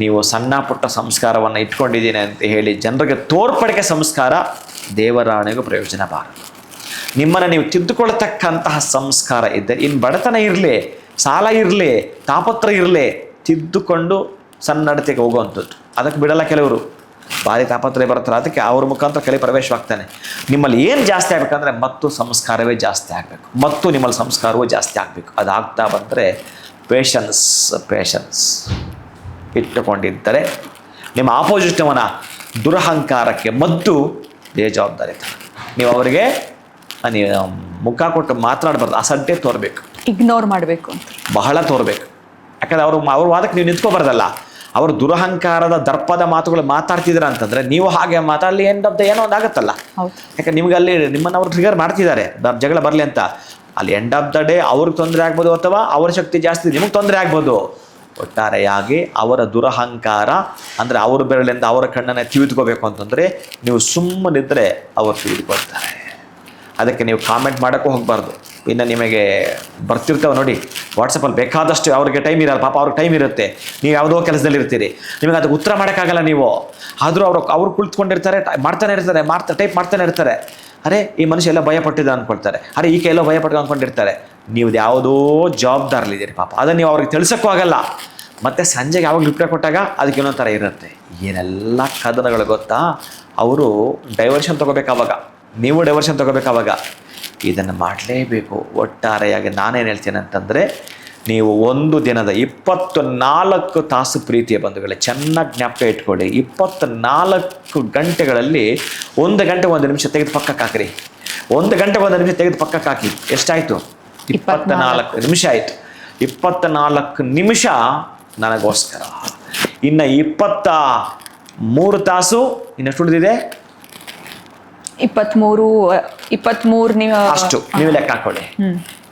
ನೀವು ಸಣ್ಣ ಪುಟ್ಟ ಸಂಸ್ಕಾರವನ್ನು ಇಟ್ಕೊಂಡಿದ್ದೀನಿ ಅಂತ ಹೇಳಿ ಜನರಿಗೆ ತೋರ್ಪಡಿಕೆ ಸಂಸ್ಕಾರ ದೇವರಾಣೆಗೂ ಪ್ರಯೋಜನ ಬಾರದು. ನಿಮ್ಮನ್ನು ನೀವು ತಿದ್ದುಕೊಳ್ತಕ್ಕಂತಹ ಸಂಸ್ಕಾರ ಇದ್ದರೆ, ಇನ್ನು ಬಡತನ ಇರಲಿ, ಸಾಲ ಇರಲಿ, ತಾಪತ್ರ ಇರಲಿ, ತಿದ್ದುಕೊಂಡು ಸನ್ನಡತೆಗೆ ಹೋಗುವಂಥದ್ದು. ಅದಕ್ಕೆ ಬಿಡಲ್ಲ ಕೆಲವರು, ಭಾರಿ ತಾಪತ್ರಯ ಬರ್ತಾರೆ, ಅದಕ್ಕೆ ಅವ್ರ ಮುಖಾಂತರ ಕಲೆ ಪ್ರವೇಶವಾಗ್ತಾನೆ. ನಿಮ್ಮಲ್ಲಿ ಏನು ಜಾಸ್ತಿ ಆಗಬೇಕಂದ್ರೆ ಮತ್ತು ಸಂಸ್ಕಾರವೇ ಜಾಸ್ತಿ ಆಗಬೇಕು, ಮತ್ತು ನಿಮ್ಮಲ್ಲಿ ಸಂಸ್ಕಾರವೂ ಜಾಸ್ತಿ ಆಗಬೇಕು. ಅದಾಗ್ತಾ ಬಂದರೆ ಪೇಷನ್ಸ್ ಇಟ್ಟುಕೊಂಡಿದ್ದರೆ ನಿಮ್ಮ ಆಪೋಸಿಟ್ವನ ದುರಹಂಕಾರಕ್ಕೆ ಮದ್ದು ಬೇಜವಾಬ್ದಾರಿ. ನೀವು ಅವರಿಗೆ ನೀವು ಮುಖ ಕೊಟ್ಟು ಮಾತನಾಡಬಾರ್ದು, ಅಸಡ್ಡೆ ತೋರಬೇಕು, ಇಗ್ನೋರ್ ಮಾಡಬೇಕು ಅಂತ ಬಹಳ ತೋರಬೇಕು. ಯಾಕಂದರೆ ಅವ್ರ ವಾದಕ್ಕೆ ನೀವು ನಿಂತ್ಕೋಬಾರ್ದಲ್ಲ. ಅವರು ದುರಹಂಕಾರದ ದರ್ಪದ ಮಾತುಗಳು ಮಾತಾಡ್ತಿದ್ರ ಅಂತಂದರೆ ನೀವು ಹಾಗೆ ಮಾತಾಡಲಿ ಏನೋ ಒಂದು ಆಗುತ್ತಲ್ಲ. ಯಾಕಂದ್ರೆ ನಿಮ್ಗೆ ಅಲ್ಲಿ ನಿಮ್ಮನ್ನು ಅವ್ರು ಟ್ರಿಗರ್ ಮಾಡ್ತಿದ್ದಾರೆ ಜಗಳ ಬರಲಿ ಅಂತ. ಅಲ್ಲಿ ಎಂಡ್ ಆಫ್ ದ ಡೇ ಅವ್ರಿಗೆ ತೊಂದರೆ ಆಗ್ಬೋದು, ಅಥವಾ ಅವರ ಶಕ್ತಿ ಜಾಸ್ತಿ ನಿಮಗೆ ತೊಂದರೆ ಆಗ್ಬೋದು. ಒಟ್ಟಾರೆಯಾಗಿ ಅವರ ದುರಹಂಕಾರ ಅಂದರೆ ಅವ್ರ ಬೆರಳಿಂದ ಅವರ ಕಣ್ಣನ್ನು ತಿವಿದ್ಕೋಬೇಕು ಅಂತಂದರೆ ನೀವು ಸುಮ್ಮನಿದ್ದರೆ ಅವರು ತಿವಿದ್ಕೊಳ್ತಾರೆ. ಅದಕ್ಕೆ ನೀವು ಕಾಮೆಂಟ್ ಮಾಡೋಕ್ಕೂ ಹೋಗಬಾರ್ದು. ಇನ್ನು ನಿಮಗೆ ಬರ್ತಿರ್ತಾವೆ ನೋಡಿ ವಾಟ್ಸಪ್ಪಲ್ಲಿ ಬೇಕಾದಷ್ಟು ಅವ್ರಿಗೆ ಟೈಮ್ ಇರಲ್ಲ, ಪಾಪ ಅವ್ರಿಗೆ ಟೈಮ್ ಇರುತ್ತೆ, ನೀವು ಯಾವುದೋ ಕೆಲಸದಲ್ಲಿ ಇರ್ತೀರಿ, ನಿಮಗೆ ಅದಕ್ಕೆ ಉತ್ತರ ಮಾಡೋಕ್ಕಾಗಲ್ಲ ನೀವು. ಆದರೂ ಅವ್ರು ಕುಳಿತುಕೊಂಡಿರ್ತಾರೆ, ಟೈಪ್ ಮಾಡ್ತಾನೆ ಇರ್ತಾರೆ. ಅರೆ ಈ ಮನುಷ್ಯ ಎಲ್ಲ ಭಯಪಟ್ಟಿದ್ದ ಅಂದ್ಕೊಳ್ತಾರೆ, ಅರೆ ಈಕೆ ಎಲ್ಲೋ ಭಯಪಟ್ಟು ಅಂದ್ಕೊಂಡಿರ್ತಾರೆ. ನೀವು ಯಾವುದೋ ಜವಾಬ್ದಾರಲ್ಲಿದ್ದೀರಿ ಪಾಪ, ಅದನ್ನು ನೀವು ಅವ್ರಿಗೆ ತಿಳಿಸೋಕ್ಕೂ ಆಗಲ್ಲ. ಮತ್ತು ಸಂಜೆಗೆ ಯಾವಾಗ ರಿಪ್ಲೈ ಕೊಟ್ಟಾಗ ಅದಕ್ಕೆ ಇನ್ನೊಂದು ಥರ ಇರುತ್ತೆ. ಏನೆಲ್ಲ ಕದನಗಳು ಗೊತ್ತಾ. ಅವರು ಡೈವರ್ಷನ್ ತೊಗೋಬೇಕಾವಾಗ, ನೀವು ಡೈವರ್ಷನ್ ತೊಗೋಬೇಕಾವಾಗ ಇದನ್ನು ಮಾಡಲೇಬೇಕು. ಒಟ್ಟಾರೆಯಾಗಿ ನಾನೇನು ಹೇಳ್ತೇನೆ ಅಂತಂದರೆ, ನೀವು ಒಂದು ದಿನದ 24 ತಾಸು ಪ್ರೀತಿಯ ಬಂಧುಗಳೇ ಚೆನ್ನಾಗಿ ಜ್ಞಾಪಕ ಇಟ್ಕೊಳ್ಳಿ. 24 ಗಂಟೆಗಳಲ್ಲಿ 1 ಗಂಟೆ 1 ನಿಮಿಷ ತೆಗೆದು ಪಕ್ಕಕ್ಕೆ ಹಾಕಿರಿ. 1 ಗಂಟೆ 1 ನಿಮಿಷ ತೆಗೆದು ಪಕ್ಕಕ್ಕೆ ಹಾಕಿ. ಎಷ್ಟಾಯಿತು? 24 ನಿಮಿಷ ಆಯಿತು. 24 ನಿಮಿಷ ನನಗೋಸ್ಕರ. ಇನ್ನು 23 ತಾಸು ಇನ್ನೆಷ್ಟು ಉಳಿದಿದೆ? 23 ಅಷ್ಟು ನೀವು ಲೆಕ್ಕ ಹಾಕೊಳ್ಳಿ.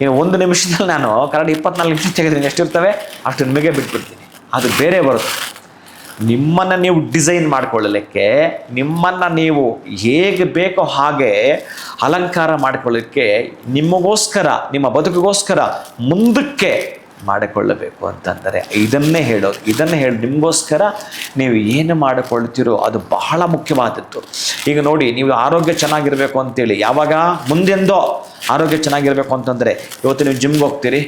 ಇನ್ನು 1 ನಿಮಿಷದಲ್ಲಿ ನಾನು ಕರೆಕ್ಟ್ 24 ನಿಮಿಷ ತೆಗೆದ್ರೆ ಎಷ್ಟಿರ್ತವೆ ಅಷ್ಟು ನಿಮಗೆ ಬಿಟ್ಬಿಡ್ತೀನಿ. ಅದು ಬೇರೆ ಬರುತ್ತೆ. ನಿಮ್ಮನ್ನು ನೀವು ಡಿಸೈನ್ ಮಾಡಿಕೊಳ್ಳಲಿಕ್ಕೆ, ನಿಮ್ಮನ್ನು ನೀವು ಹೇಗೆ ಬೇಕೋ ಹಾಗೆ ಅಲಂಕಾರ ಮಾಡಿಕೊಳ್ಳಲಿಕ್ಕೆ, ನಿಮಗೋಸ್ಕರ, ನಿಮ್ಮ ಬದುಕಿಗೋಸ್ಕರ ಮುಂದಕ್ಕೆ ಮಾಡಿಕೊಳ್ಳಬೇಕು ಅಂತಂದರೆ ಇದನ್ನೇ ಹೇಳೋದು. ಇದನ್ನೇ ಹೇಳಿ ನಿಮಗೋಸ್ಕರ ನೀವು ಏನು ಮಾಡಿಕೊಳ್ತೀರೋ ಅದು ಬಹಳ ಮುಖ್ಯವಾದದ್ದು. ಈಗ ನೋಡಿ, ನೀವು ಆರೋಗ್ಯ ಚೆನ್ನಾಗಿರಬೇಕು ಅಂತೇಳಿ ಯಾವಾಗ ಮುಂದೆಂದೋ ಆರೋಗ್ಯ ಚೆನ್ನಾಗಿರಬೇಕು ಅಂತಂದರೆ, ಇವತ್ತು ನೀವು ಜಿಮ್ಗೆ ಹೋಗ್ತೀರಿ,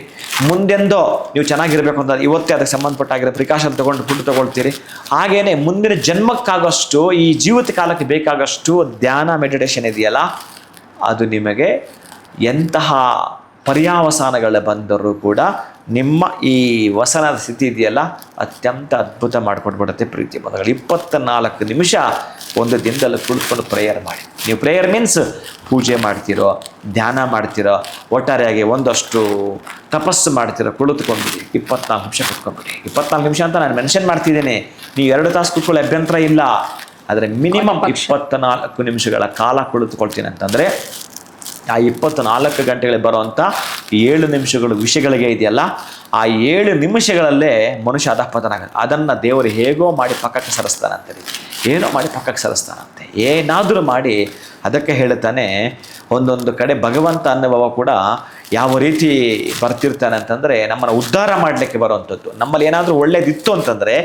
ಮುಂದೆಂದೋ ನೀವು ಚೆನ್ನಾಗಿರಬೇಕು ಅಂತ ಇವತ್ತೇ ಅದಕ್ಕೆ ಸಂಬಂಧಪಟ್ಟಾಗಿರೋ ಪ್ರಿಕಾಷನ್ ತೊಗೊಂಡು ಫುಡ್ ತೊಗೊಳ್ತೀರಿ. ಹಾಗೇನೆ ಮುಂದಿನ ಜನ್ಮಕ್ಕಾಗಷ್ಟು, ಈ ಜೀವಿತ ಕಾಲಕ್ಕೆ ಬೇಕಾಗಷ್ಟು ಧ್ಯಾನ ಮೆಡಿಟೇಷನ್ ಇದೆಯಲ್ಲ, ಅದು ನಿಮಗೆ ಎಂತಹ ಪರ್ಯಾವಸಾನಗಳು ಬಂದರೂ ಕೂಡ ನಿಮ್ಮ ಈ ವಸನದ ಸ್ಥಿತಿ ಇದೆಯಲ್ಲ ಅತ್ಯಂತ ಅದ್ಭುತ ಮಾಡಿಕೊಟ್ಬಿಡುತ್ತೆ ಪ್ರೀತಿ ಬಂಧುಗಳು. 24 ನಿಮಿಷ ಒಂದು ದಿನದಲ್ಲಿ ಕುಳಿತುಕೊಂಡು ಪ್ರೇಯರ್ ಮಾಡಿ. ನೀವು ಪ್ರೇಯರ್ ಮೀನ್ಸ್ ಪೂಜೆ ಮಾಡ್ತೀರೋ, ಧ್ಯಾನ ಮಾಡ್ತೀರೋ, ಒಟ್ಟಾರೆಯಾಗಿ ಒಂದಷ್ಟು ತಪಸ್ಸು ಮಾಡ್ತೀರೋ, ಕುಳಿತುಕೊಂಡ್ಬಿಡಿ. 24 ನಿಮಿಷ ಕುತ್ಕೊಂಡ್ಬಿಡಿ. 24 ನಿಮಿಷ ಅಂತ ನಾನು ಮೆನ್ಷನ್ ಮಾಡ್ತಿದ್ದೇನೆ. ನೀವು 2 ತಾಸು ಕುತ್ಕೊಳ್ಳೋ ಅಭ್ಯಂತರ ಇಲ್ಲ, ಆದರೆ ಮಿನಿಮಮ್ 24 ನಿಮಿಷಗಳ ಕಾಲ ಕುಳಿತುಕೊಳ್ತೀನಿ ಅಂತಂದರೆ ಆ 24 ಗಂಟೆಗಳಿಗೆ ಬರುವಂಥ 7 ನಿಮಿಷಗಳು ವಿಷಯಗಳಿಗೆ ಇದೆಯಲ್ಲ, ಆ 7 ನಿಮಿಷಗಳಲ್ಲೇ ಮನುಷ್ಯ ಅಧಃಪತನಾಗುತ್ತೆ. ಅದನ್ನು ದೇವರು ಹೇಗೋ ಮಾಡಿ ಪಕ್ಕಕ್ಕೆ ಸರಿಸ್ತಾನಂತೆ, ಏನೋ ಮಾಡಿ ಪಕ್ಕಕ್ಕೆ ಸರಿಸ್ತಾನಂತೆ, ಏನಾದರೂ ಮಾಡಿ. ಅದಕ್ಕೆ ಹೇಳ್ತಾನೆ, ಒಂದೊಂದು ಕಡೆ ಭಗವಂತ ಅನ್ನುವವ ಕೂಡ ಯಾವ ರೀತಿ ಬರ್ತಿರ್ತಾನೆ ಅಂತಂದರೆ ನಮ್ಮನ್ನು ಉದ್ಧಾರ ಮಾಡಲಿಕ್ಕೆ ಬರುವಂಥದ್ದು. ನಮ್ಮಲ್ಲಿ ಏನಾದರೂ ಒಳ್ಳೇದಿತ್ತು ಅಂತಂದರೆ,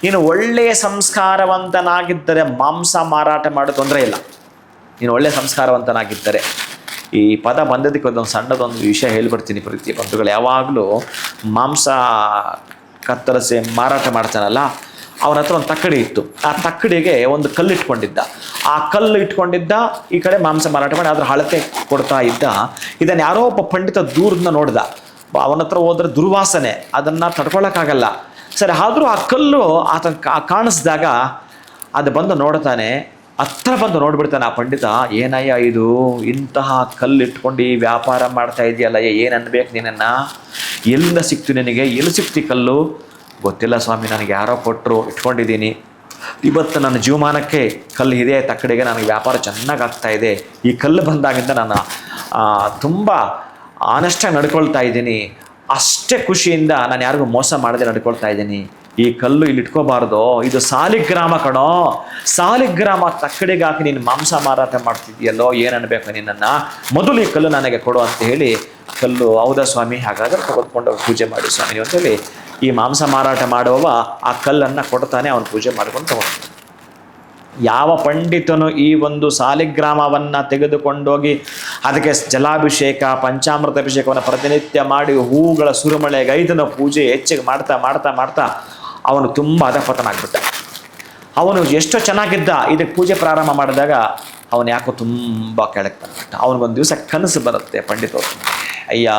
ನೀನು ಒಳ್ಳೆಯ ಸಂಸ್ಕಾರವಂತನಾಗಿದ್ದರೆ ಮಾಂಸ ಮಾರಾಟ ಮಾಡೋ ತೊಂದರೆ ಇಲ್ಲ. ನೀನು ಒಳ್ಳೆಯ ಸಂಸ್ಕಾರವಂತನಾಗಿದ್ದರೆ, ಈ ಪದ ಬಂದದಕ್ಕೆ ಒಂದೊಂದು ಸಣ್ಣದೊಂದು ವಿಷಯ ಹೇಳ್ಬಿಡ್ತೀನಿ ಪ್ರೀತಿ ಬಂಧುಗಳು. ಯಾವಾಗಲೂ ಮಾಂಸ ಕತ್ತರಿಸಿ ಮಾರಾಟ ಮಾಡ್ತಾನಲ್ಲ, ಅವನ ಹತ್ರ ಒಂದು ತಕ್ಕಡಿ ಇತ್ತು. ಆ ತಕ್ಕಡಿಗೆ ಒಂದು ಕಲ್ಲು ಇಟ್ಕೊಂಡಿದ್ದ. ಆ ಕಲ್ಲು ಇಟ್ಕೊಂಡಿದ್ದ, ಈ ಕಡೆ ಮಾಂಸ ಮಾರಾಟ ಮಾಡಿ ಅದ್ರ ಅಳತೆ ಕೊಡ್ತಾ ಇದ್ದ. ಇದನ್ನು ಯಾರೋ ಒಬ್ಬ ಪಂಡಿತ ದೂರದಿಂದ ನೋಡ್ದ. ಅವನ ಹತ್ರ ಹೋದ್ರೆ ದುರ್ವಾಸನೆ, ಅದನ್ನು ತಡ್ಕೊಳ್ಳೋಕ್ಕಾಗಲ್ಲ. ಸರಿ, ಆದರೂ ಆ ಕಲ್ಲು ಆತನ ಕಾಣಿಸ್ದಾಗ ಅದು ಬಂದು ನೋಡ್ತಾನೆ. ಹತ್ರ ಬಂದು ನೋಡ್ಬಿಡ್ತಾನೆ ಆ ಪಂಡಿತ. ಏನಯ್ಯ ಇದು, ಇಂತಹ ಕಲ್ಲು ಇಟ್ಕೊಂಡು ಈ ವ್ಯಾಪಾರ ಮಾಡ್ತಾ ಇದೆಯಲ್ಲ, ಏನು ಅನ್ಬೇಕು ನಿನ್ನನ್ನು? ಎಲ್ಲಿಂದ ಸಿಕ್ತು ನಿನಗೆ? ಎಲ್ಲಿ ಸಿಕ್ತಿ ಕಲ್ಲು? ಗೊತ್ತಿಲ್ಲ ಸ್ವಾಮಿ, ನನಗೆ ಯಾರೋ ಕೊಟ್ಟರು, ಇಟ್ಕೊಂಡಿದ್ದೀನಿ. ಇವತ್ತು ನನ್ನ ಜೀವಮಾನಕ್ಕೆ ಕಲ್ಲು ಇದೆ, ತಕ್ಕಡಿಗೆ ನನಗೆ ವ್ಯಾಪಾರ ಚೆನ್ನಾಗಿ ಆಗ್ತಾ ಇದೆ. ಈ ಕಲ್ಲು ಬಂದಾಗಿಂದ ನಾನು ತುಂಬ ಆನೆಸ್ಟಾಗಿ ನಡ್ಕೊಳ್ತಾ ಇದ್ದೀನಿ. ಅಷ್ಟೇ ಖುಷಿಯಿಂದ ನಾನು ಯಾರಿಗೂ ಮೋಸ ಮಾಡದೆ ನಡ್ಕೊಳ್ತಾ ಇದ್ದೀನಿ. ಈ ಕಲ್ಲು ಇಲ್ಲಿ ಇಟ್ಕೋಬಾರ್ದು, ಇದು ಸಾಲಿಗ್ರಾಮ ಕಣೋ, ಸಾಲಿಗ್ರಾಮ ತಕ್ಕಡಿಗೆ ಹಾಕಿ ನೀನು ಮಾಂಸ ಮಾರಾಟ ಮಾಡ್ತಿದ್ಯಲ್ಲೋ, ಏನು ಅನ್ಬೇಕು ನಿನ್ನನ್ನು? ಮೊದಲು ಈ ಕಲ್ಲು ನನಗೆ ಕೊಡು ಅಂತ ಹೇಳಿ, ಕಲ್ಲು ಹೌದಾ ಸ್ವಾಮಿ, ಹಾಗಾದರೆ ತೆಗೆದುಕೊಂಡು ಪೂಜೆ ಮಾಡಿ ಸ್ವಾಮಿ ಅಂತೇಳಿ ಈ ಮಾಂಸ ಮಾರಾಟ ಮಾಡುವವ ಆ ಕಲ್ಲನ್ನು ಕೊಡ್ತಾನೆ. ಅವನು ಪೂಜೆ ಮಾಡ್ಕೊಂಡು ತಗೊಂಡು, ಯಾವ ಪಂಡಿತನು ಈ ಒಂದು ಸಾಲಿಗ್ರಾಮವನ್ನು ತೆಗೆದುಕೊಂಡೋಗಿ ಅದಕ್ಕೆ ಜಲಾಭಿಷೇಕ, ಪಂಚಾಮೃತ ಅಭಿಷೇಕವನ್ನು ಪ್ರತಿನಿತ್ಯ ಮಾಡಿ ಹೂಗಳ ಸುರುಮಳೆಗೈದನ ಪೂಜೆ ಹೆಚ್ಚಿಗೆ ಮಾಡ್ತಾ ಮಾಡ್ತಾ ಮಾಡ್ತಾ ಅವನು ತುಂಬ ಅಧಪತನಾಗ್ಬಿಟ್ಟ. ಅವನು ಎಷ್ಟೋ ಚೆನ್ನಾಗಿದ್ದ, ಇದಕ್ಕೆ ಪೂಜೆ ಪ್ರಾರಂಭ ಮಾಡಿದಾಗ ಅವನು ಯಾಕೋ ತುಂಬ ಕೆಳಗೆ ಬಂದ್ಬಿಟ್ಟ. ಅವನಿಗೊಂದು ದಿವಸ ಕನಸು ಬರುತ್ತೆ ಪಂಡಿತವ್ರು, ಅಯ್ಯ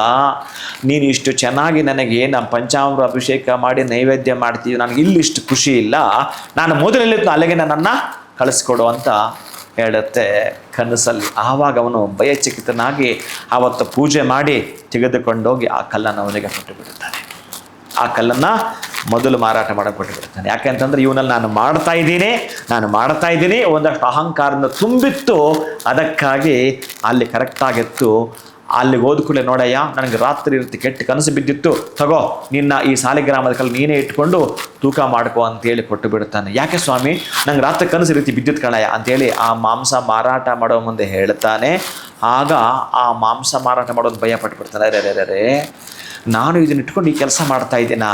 ನೀನು ಇಷ್ಟು ಚೆನ್ನಾಗಿ ನನಗೆ ನಮ್ಮ ಪಂಚಾಮೃತ ಅಭಿಷೇಕ ಮಾಡಿ ನೈವೇದ್ಯ ಮಾಡ್ತೀವಿ, ನನಗೆ ಇಲ್ಲಿ ಇಷ್ಟು ಖುಷಿ ಇಲ್ಲ, ನಾನು ಮೊದಲೆಲ್ಲಿದ್ದು ಅಲ್ಲಿಗೆ ನನ್ನನ್ನು ಕಳಿಸ್ಕೊಡು ಅಂತ ಹೇಳುತ್ತೆ ಕನಸಲ್ಲಿ. ಆವಾಗ ಅವನು ಭಯಚಕಿತನಾಗಿ ಆವತ್ತು ಪೂಜೆ ಮಾಡಿ ತೆಗೆದುಕೊಂಡೋಗಿ ಆ ಕಲ್ಲನ್ನು ಅವನಿಗೆ ಕೊಟ್ಟು ಬಿಡುತ್ತಾನೆ. ಆ ಕಲ್ಲನ್ನು ಮೊದಲು ಮಾರಾಟ ಮಾಡಕ್ಕೆ ಕೊಟ್ಟು ಬಿಡ್ತಾನೆ. ಯಾಕೆಂತಂದ್ರೆ ಇವನಲ್ಲಿ ನಾನು ಮಾಡ್ತಾ ಇದ್ದೀನಿ ಒಂದಷ್ಟು ಅಹಂಕಾರನ ತುಂಬಿತ್ತು. ಅದಕ್ಕಾಗಿ ಅಲ್ಲಿ ಕರೆಕ್ಟಾಗಿತ್ತು. ಅಲ್ಲಿಗೆ ಹೋದ ಕೂಡಲೇ ನೋಡಯ್ಯ ನನಗೆ ರಾತ್ರಿ ಇರ್ತಿ ಕೆಟ್ಟ ಕನಸು ಬಿದ್ದಿತ್ತು, ತಗೋ ನಿನ್ನ ಈ ಸಾಲಿಗ್ರಾಮದ ಕಲ್ಲು ನೀನೇ ಇಟ್ಕೊಂಡು ತೂಕ ಮಾಡ್ಕೋ ಅಂತೇಳಿ ಕೊಟ್ಟು ಬಿಡ್ತಾನೆ. ಯಾಕೆ ಸ್ವಾಮಿ, ನಂಗೆ ರಾತ್ರಿ ಕನಸು ರೀತಿ ಬಿದ್ದಿತ್ತು ಕಣಯ್ಯ ಅಂತೇಳಿ ಆ ಮಾಂಸ ಮಾರಾಟ ಮಾಡೋ ಮುಂದೆ ಹೇಳ್ತಾನೆ. ಆಗ ಆ ಮಾಂಸ ಮಾರಾಟ ಮಾಡೋದು ಭಯ ಪಟ್ಬಿಡ್ತಾನೆ. ಅರೆ ನಾನು ಇದನ್ನ ಇಟ್ಕೊಂಡು ಈ ಕೆಲಸ ಮಾಡ್ತಾ ಇದ್ದೀನಾ,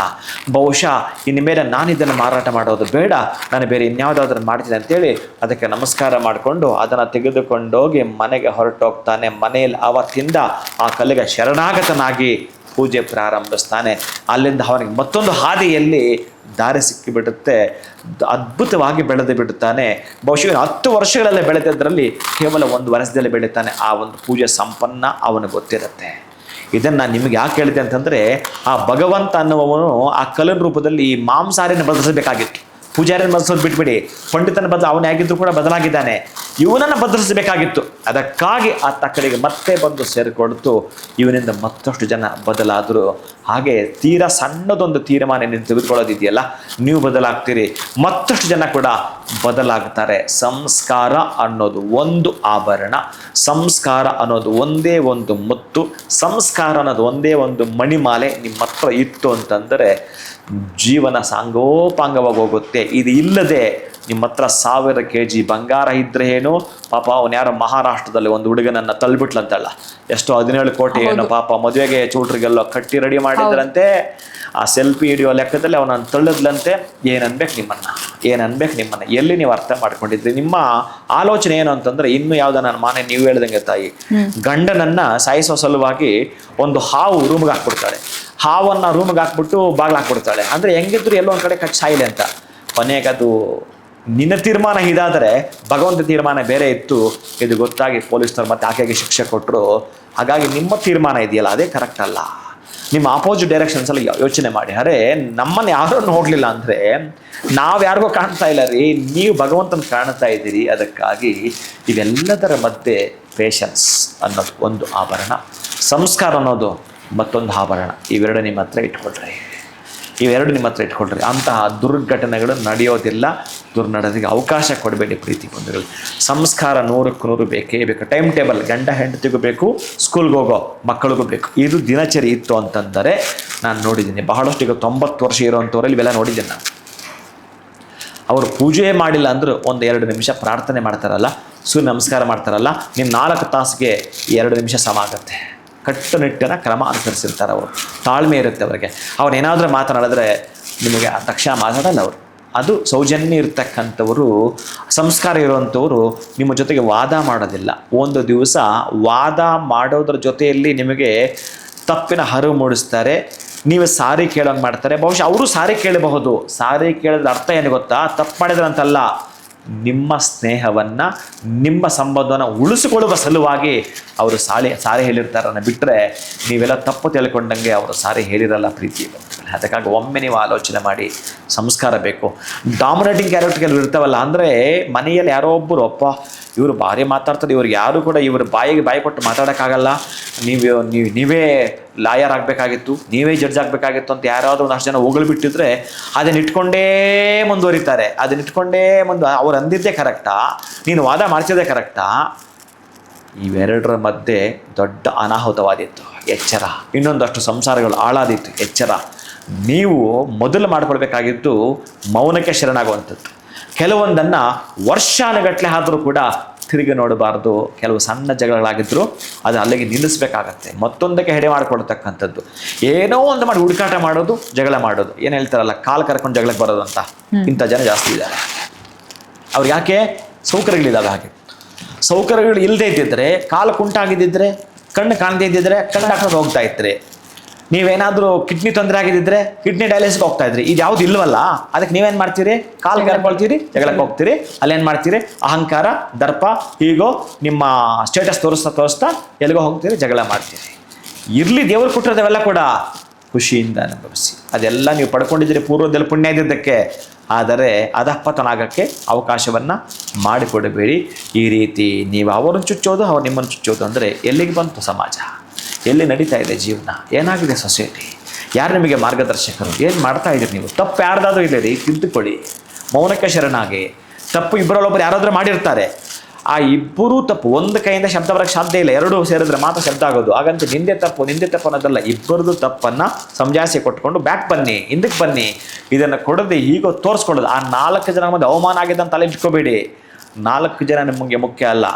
ಬಹುಶಃ ಇನ್ನು ಮೇಲೆ ನಾನು ಇದನ್ನು ಮಾರಾಟ ಮಾಡೋದು ಬೇಡ, ನಾನು ಬೇರೆ ಇನ್ಯಾವುದಾದ್ರೂ ಮಾಡ್ತೀನಿ ಅಂತೇಳಿ ಅದಕ್ಕೆ ನಮಸ್ಕಾರ ಮಾಡಿಕೊಂಡು ಅದನ್ನು ತೆಗೆದುಕೊಂಡೋಗಿ ಮನೆಗೆ ಹೊರಟೋಗ್ತಾನೆ. ಮನೆಯಲ್ಲಿ ಅವತ್ತಿಂದ ಆ ಕಲ್ಲಿಗೆ ಶರಣಾಗತನಾಗಿ ಪೂಜೆ ಪ್ರಾರಂಭಿಸ್ತಾನೆ. ಅಲ್ಲಿಂದ ಅವನಿಗೆ ಮತ್ತೊಂದು ಹಾದಿಯಲ್ಲಿ ದಾರಿ ಸಿಕ್ಕಿಬಿಡುತ್ತೆ. ಅದ್ಭುತವಾಗಿ ಬೆಳೆದು ಬಿಡುತ್ತಾನೆ. ಬಹುಶಃ 10 ವರ್ಷಗಳಲ್ಲೇ ಬೆಳೆದದ್ರಲ್ಲಿ ಕೇವಲ 1 ವರ್ಷದಲ್ಲಿ ಬೆಳೀತಾನೆ. ಆ ಒಂದು ಪೂಜೆ ಸಂಪನ್ನ ಅವನಿಗೆ ಗೊತ್ತಿರುತ್ತೆ. ಇದನ್ನು ನಿಮಗೆ ಯಾಕೆ ಹೇಳಿದೆ ಅಂತಂದರೆ, ಆ ಭಗವಂತ ಅನ್ನುವವನು ಆ ಕಲ್ಲಿನ ರೂಪದಲ್ಲಿ ಈ ಮಾಂಸಾಹಾರಿನ ಬದಲಿಸಬೇಕಾಗಿತ್ತು. ಪೂಜಾರಿಯನ್ನು ಬದಲಿಸೋದು ಬಿಟ್ಬಿಡಿ, ಪಂಡಿತನ ಬದಲು ಅವನೇ ಆಗಿದ್ದು ಕೂಡ ಬದಲಾಗಿದ್ದಾನೆ, ಇವನನ್ನು ಬದಲಿಸಬೇಕಾಗಿತ್ತು. ಅದಕ್ಕಾಗಿ ಆ ತಕ್ಕಡಿಗೆ ಮತ್ತೆ ಬಂದು ಸೇರಿಕೊಡ್ತು. ಇವನಿಂದ ಮತ್ತಷ್ಟು ಜನ ಬದಲಾದರು. ಹಾಗೆ ತೀರಾ ಸಣ್ಣದೊಂದು ತೀರ್ಮಾನ ನೀವು ತೆಗೆದುಕೊಳ್ಳೋದಿದೆಯಲ್ಲ, ನೀವು ಬದಲಾಗ್ತೀರಿ, ಮತ್ತಷ್ಟು ಜನ ಕೂಡ ಬದಲಾಗ್ತಾರೆ. ಸಂಸ್ಕಾರ ಅನ್ನೋದು ಒಂದು ಆಭರಣ, ಸಂಸ್ಕಾರ ಅನ್ನೋದು ಒಂದೇ ಒಂದು ಮುತ್ತು, ಸಂಸ್ಕಾರ ಅನ್ನೋದು ಒಂದೇ ಒಂದು ಮಣಿಮಾಲೆ ನಿಮ್ಮ ಹತ್ರ ಇತ್ತು ಅಂತಂದರೆ ಜೀವನ ಸಾಂಗೋಪಾಂಗವಾಗಿ ಹೋಗುತ್ತೆ. ಇದು ಇಲ್ಲದೆ ನಿಮ್ಮ ಹತ್ರ 1000 kg ಬಂಗಾರ ಇದ್ರೆ ಏನು, ಪಾಪ ಅವನು ಯಾರೋ ಮಹಾರಾಷ್ಟ್ರದಲ್ಲಿ ಒಂದು ಹುಡುಗನನ್ನು ತಳ್ಳಿಬಿಟ್ಲಂತಲ್ಲ, ಎಷ್ಟು 17 ಕೋಟಿ ಏನೋ ಪಾಪ ಮದುವೆಗೆ ಚೂಟ್ರಿಗೆಲ್ಲ ಕಟ್ಟಿ ರೆಡಿ ಮಾಡಿದ್ರಂತೆ. ಆ ಸೆಲ್ಫಿ ಹಿಡಿಯೋ ಲೆಕ್ಕದಲ್ಲಿ ಅವನನ್ನು ತಳ್ಳಿದ್ಲಂತೆ. ಏನನ್ಬೇಕು ನಿಮ್ಮನ್ನು ಎಲ್ಲಿ ನೀವು ಅರ್ಥ ಮಾಡ್ಕೊಂಡಿದ್ರಿ? ನಿಮ್ಮ ಆಲೋಚನೆ ಏನು ಅಂತಂದ್ರೆ, ಇನ್ನು ಯಾವ್ದು ನನ್ನ ಮಾನೆ ನೀವು ಹೇಳ್ದಂಗೆ ತಾಯಿ, ಗಂಡನನ್ನ ಸಾಯಿಸೋ ಸಲುವಾಗಿ ಒಂದು ಹಾವು ರೂಮ್ಗೆ ಹಾಕ್ಬಿಡ್ತಾಳೆ. ಹಾವನ್ನು ರೂಮ್ಗೆ ಹಾಕ್ಬಿಟ್ಟು ಬಾಗಿಲು ಹಾಕ್ಬಿಡ್ತಾಳೆ. ಅಂದರೆ ಹೆಂಗಿದ್ರು ಎಲ್ಲೋ ಒಂದು ಕಡೆ ಕಟ್ ಸಾಯಿಲೆ ಅಂತ. ಕೊನೆಗೆ ಅದು ನಿನ್ನ ತೀರ್ಮಾನ ಇದಾದರೆ ಭಗವಂತ ತೀರ್ಮಾನ ಬೇರೆ ಇತ್ತು. ಇದು ಗೊತ್ತಾಗಿ ಪೊಲೀಸ್ನವ್ರು ಮತ್ತೆ ಆಕೆಗೆ ಶಿಕ್ಷೆ ಕೊಟ್ಟರು. ಹಾಗಾಗಿ ನಿಮ್ಮ ತೀರ್ಮಾನ ಇದೆಯಲ್ಲ ಅದೇ ಕರೆಕ್ಟ್ ಅಲ್ಲ. ನಿಮ್ಮ ಆಪೋಸಿಟ್ ಡೈರೆಕ್ಷನ್ಸಲ್ಲಿ ಯೋಚನೆ ಮಾಡಿ. ಅರೆ ನಮ್ಮನ್ನು ಯಾರೂ ನೋಡಲಿಲ್ಲ ಅಂದರೆ ನಾವು ಯಾರಿಗೋ ಕಾಣ್ತಾ ಇಲ್ಲ ರೀ, ನೀವು ಭಗವಂತನ ಕಾಣ್ತಾ ಇದ್ದೀರಿ. ಅದಕ್ಕಾಗಿ ಇವೆಲ್ಲದರ ಮಧ್ಯೆ ಪೇಷನ್ಸ್ ಅನ್ನೋದು ಒಂದು ಆಭರಣ, ಸಂಸ್ಕಾರ ಅನ್ನೋದು ಮತ್ತೊಂದು ಆಭರಣ. ಇವೆರಡು ನಿಮ್ಮ ಹತ್ರ ಇಟ್ಕೊಳ್ರಿ. ಅಂತಹ ದುರ್ಘಟನೆಗಳು ನಡೆಯೋದಿಲ್ಲ. ದುರ್ನಡತೆಗೆ ಅವಕಾಶ ಕೊಡಬೇಡಿ ಪ್ರೀತಿ ಬಂಧುಗಳು. ಸಂಸ್ಕಾರ 100ಕ್ಕೆ 100 ಬೇಕೇ ಬೇಕು. ಟೈಮ್ ಟೇಬಲ್ ಗಂಡ ಹೆಂಡತಿಗೂ ಬೇಕು, ಸ್ಕೂಲ್ಗೆ ಹೋಗೋ ಮಕ್ಕಳಿಗೂ ಬೇಕು. ಇದು ದಿನಚರಿ ಇತ್ತು ಅಂತಂದರೆ ನಾನು ನೋಡಿದ್ದೀನಿ ಬಹಳಷ್ಟು. ಈಗ 90 ವರ್ಷ ಇರೋವಂಥವ್ರಲ್ಲಿ ಇವೆಲ್ಲ ನೋಡಿದ್ದೀನಿ ನಾನು. ಅವರು ಪೂಜೆ ಮಾಡಿಲ್ಲ ಅಂದರೂ 1-2 ನಿಮಿಷ ಪ್ರಾರ್ಥನೆ ಮಾಡ್ತಾರಲ್ಲ, ಸೂರ್ಯ ನಮಸ್ಕಾರ ಮಾಡ್ತಾರಲ್ಲ, ನಿಮ್ಮ 4 ತಾಸಿಗೆ 2 ನಿಮಿಷ ಸಮ ಆಗುತ್ತೆ. ಕಟ್ಟುನಿಟ್ಟಿನ ಕ್ರಮ ಅನುಸರಿಸಿರ್ತಾರೆ ಅವರು. ತಾಳ್ಮೆ ಇರುತ್ತೆ ಅವರಿಗೆ. ಅವನೇನಾದರೂ ಮಾತನಾಡಿದ್ರೆ ನಿಮಗೆ ತಕ್ಷಣ ಮಾತಾಡಲ್ಲ ಅವರು. ಅದು ಸೌಜನ್ಯ ಇರ್ತಕ್ಕಂಥವರು, ಸಂಸ್ಕಾರ ಇರುವಂಥವರು ನಿಮ್ಮ ಜೊತೆಗೆ ವಾದ ಮಾಡೋದಿಲ್ಲ. ಒಂದು ದಿವಸ ವಾದ ಮಾಡೋದ್ರ ಜೊತೆಯಲ್ಲಿ ನಿಮಗೆ ತಪ್ಪಿನ ಹರಿವು ಮೂಡಿಸ್ತಾರೆ. ನೀವು ಸಾರಿ ಕೇಳೋಂಗೆ ಮಾಡ್ತಾರೆ. ಬಹುಶಃ ಅವರು ಸಾರಿ ಕೇಳಬಹುದು. ಸಾರಿ ಕೇಳಿದ್ರೆ ಅರ್ಥ ಏನು ಗೊತ್ತಾ? ತಪ್ಪು ಮಾಡಿದ್ರೆ ಅಂತಲ್ಲ, ನಿಮ್ಮ ಸ್ನೇಹವನ್ನು, ನಿಮ್ಮ ಸಂಬಂಧವನ್ನು ಉಳಿಸಿಕೊಳ್ಳುವ ಸಲುವಾಗಿ ಅವರು ಸಾರಿ ಹೇಳಿರ್ತಾರನ್ನ ಬಿಟ್ಟರೆ ನೀವೆಲ್ಲ ತಪ್ಪು ತಿಳ್ಕೊಂಡಂಗೆ ಅವರು ಸಾರಿ ಹೇಳಿರಲ್ಲ ಪ್ರೀತಿ ಬಂಧುಗಳೇ. ಅದಕ್ಕಾಗಿ ಒಮ್ಮೆ ನೀವು ಆಲೋಚನೆ ಮಾಡಿ. ಸಂಸ್ಕಾರ ಬೇಕು. ಡಾಮಿನೇಟಿಂಗ್ ಕ್ಯಾರೆಕ್ಟರ್ಗಳು ಇರ್ತಾವಲ್ಲ, ಅಂದರೆ ಮನೆಯಲ್ಲಿ ಯಾರೋ ಒಬ್ಬರು ಅಪ್ಪ ಇವರು ಭಾರಿ ಮಾತಾಡ್ತಾರೆ, ಇವ್ರಿಗೆ ಯಾರು ಕೂಡ ಇವ್ರ ಬಾಯಿ ಕೊಟ್ಟು ಮಾತಾಡೋಕ್ಕಾಗಲ್ಲ, ನೀವೇ ಲಾಯರ್ ಆಗಬೇಕಾಗಿತ್ತು, ನೀವೇ ಜಡ್ಜ್ ಆಗಬೇಕಾಗಿತ್ತು ಅಂತ ಯಾರಾದರೂ ಒಂದಷ್ಟು ಜನ ಹೊಗಳ್ಬಿಟ್ಟಿದ್ರೆ ಅದನ್ನ ಇಟ್ಕೊಂಡೇ ಮುಂದುವರಿತಾರೆ. ಅವ್ರು ಅಂದಿದ್ದೇ ಕರೆಕ್ಟಾ, ನೀನು ವಾದ ಮಾಡ್ತಿದ್ದೇ ಕರೆಕ್ಟಾ? ಇವೆರಡರ ಮಧ್ಯೆ ದೊಡ್ಡ ಅನಾಹುತವಾದಿತ್ತು. ಎಚ್ಚರ. ಇನ್ನೊಂದಷ್ಟು ಸಂಸಾರಗಳು ಹಾಳಾದಿತ್ತು. ಎಚ್ಚರ. ನೀವು ಮೊದಲು ಮಾಡ್ಕೊಳ್ಬೇಕಾಗಿದ್ದು ಮೌನಕ್ಕೆ ಶರಣಾಗುವಂಥದ್ದು. ಕೆಲವೊಂದನ್ನು ವರ್ಷಾನುಗಟ್ಟಲೆ ಆದರೂ ಕೂಡ ತಿರುಗಿ ನೋಡಬಾರ್ದು. ಕೆಲವು ಸಣ್ಣ ಜಗಳಗಳಾಗಿದ್ದರೂ ಅದು ಅಲ್ಲಿಗೆ ನಿಲ್ಲಿಸಬೇಕಾಗತ್ತೆ. ಮತ್ತೊಂದಕ್ಕೆ ಹೆಡೆ ಮಾಡಿಕೊಡ್ತಕ್ಕಂಥದ್ದು. ಏನೋ ಒಂದು ಮಾಡಿ ಹುಡುಕಾಟ ಮಾಡೋದು, ಜಗಳ ಮಾಡೋದು. ಏನು ಹೇಳ್ತಾರಲ್ಲ, ಕಾಲು ಕರ್ಕೊಂಡು ಜಗಳಕ್ಕೆ ಬರೋದು ಅಂತ. ಇಂಥ ಜನ ಜಾಸ್ತಿ ಇದ್ದಾರೆ. ಅವ್ರು ಯಾಕೆ? ಸೌಕರ್ಯಗಳಿದ್ದಾವೆ. ಹಾಗೆ ಸೌಕರ್ಯಗಳು ಇಲ್ಲದೇ ಇದ್ದಿದ್ರೆ, ಕಾಲು ಕುಂಟಾಗಿದ್ದಿದ್ರೆ, ಕಣ್ಣು ಕಾಣದೇ ಇದ್ದಿದ್ರೆ ಕಣ್ಣು ಹಾಕೊಂಡು ಹೋಗ್ತಾ ಇದ್ರಿ. ನೀವೇನಾದರೂ ಕಿಡ್ನಿ ತೊಂದರೆ ಆಗಿದ್ದಿದ್ರೆ ಕಿಡ್ನಿ ಡಯಾಲಿಸಿಸ್ಗೆ ಹೋಗ್ತಾ ಇದ್ರಿ. ಇದು ಯಾವುದು ಇಲ್ವಲ್ಲ. ಅದಕ್ಕೆ ನೀವೇನು ಮಾಡ್ತೀರಿ? ಕಾಲು ಕರ್ಕೊಳ್ತೀರಿ, ಜಗಳಕ್ಕೆ ಹೋಗ್ತೀರಿ. ಅಲ್ಲೇನು ಮಾಡ್ತೀರಿ? ಅಹಂಕಾರ, ದರ್ಪ, ಹೀಗೋ ನಿಮ್ಮ ಸ್ಟೇಟಸ್ ತೋರಿಸ್ತಾ ಎಲ್ಲಿಗೋ ಹೋಗ್ತೀರಿ, ಜಗಳ ಮಾಡ್ತೀರಿ. ಇರಲಿ, ದೇವರು ಕೊಟ್ಟಿರೋದವೆಲ್ಲ ಕೂಡ ಖುಷಿಯಿಂದ ಅನುಭವಿಸಿ. ಅದೆಲ್ಲ ನೀವು ಪಡ್ಕೊಂಡಿದ್ದೀರಿ ಪೂರ್ವದಲ್ಲಿ ಪುಣ್ಯ ಇದ್ದಿದ್ದಕ್ಕೆ. ಆದರೆ ಅಧಃಪತನಾಗಕ್ಕೆ ಅವಕಾಶವನ್ನು ಮಾಡಿಕೊಡಬೇಡಿ. ಈ ರೀತಿ ನೀವು ಅವರನ್ನು ಚುಚ್ಚೋದು, ಅವ್ರು ನಿಮ್ಮನ್ನು ಚುಚ್ಚೋದು ಅಂದರೆ ಎಲ್ಲಿಗೆ ಬಂತು ಸಮಾಜ? ಎಲ್ಲಿ ನಡೀತಾ ಇದೆ ಜೀವನ? ಏನಾಗಿದೆ ಸೊಸೈಟಿ? ಯಾರು ನಿಮಗೆ ಮಾರ್ಗದರ್ಶಕರು? ಏನು ಮಾಡ್ತಾ ಇದ್ದೀರಿ ನೀವು? ತಪ್ಪು ಯಾರ್ದಾದ್ರೂ ಇಲ್ಲ ರೀ, ತಿದ್ದುಕೊಳ್ಳಿ. ಮೌನಕ್ಕೆ ಶರಣಾಗಿ. ತಪ್ಪು ಇಬ್ಬರಲ್ಲೊಬ್ಬರು ಯಾರಾದರೂ ಮಾಡಿರ್ತಾರೆ, ಆ ಇಬ್ಬರೂ ತಪ್ಪು. ಒಂದು ಕೈಯಿಂದ ಶಬ್ದ ಬರೋಕ್ಕೆ ಸಾಧ್ಯ ಇಲ್ಲ, ಎರಡೂ ಸೇರಿದ್ರೆ ಮಾತ್ರ ಶಬ್ದ ಆಗೋದು. ಹಾಗಂತ ನಿಂದೆ ತಪ್ಪು ಅನ್ನೋದಲ್ಲ, ಇಬ್ಬರದು ತಪ್ಪನ್ನು ಸಮಜಾಯಿಸಿ ಕೊಟ್ಕೊಂಡು ಬ್ಯಾಕ್ ಬನ್ನಿ, ಹಿಂದಕ್ಕೆ ಬನ್ನಿ, ಇದನ್ನು ಕೊಡದೆ ಹೀಗೋ ತೋರಿಸ್ಕೊಳ್ಳೋದು. ಆ 4 ಜನ ಮಧ್ಯೆ ಅವಮಾನ ಆಗಿದೆ ಅಂತ ತಲೆ ಇಟ್ಕೋಬೇಡಿ. 4 ಜನ ನಿಮಗೆ ಮುಖ್ಯ ಅಲ್ಲ,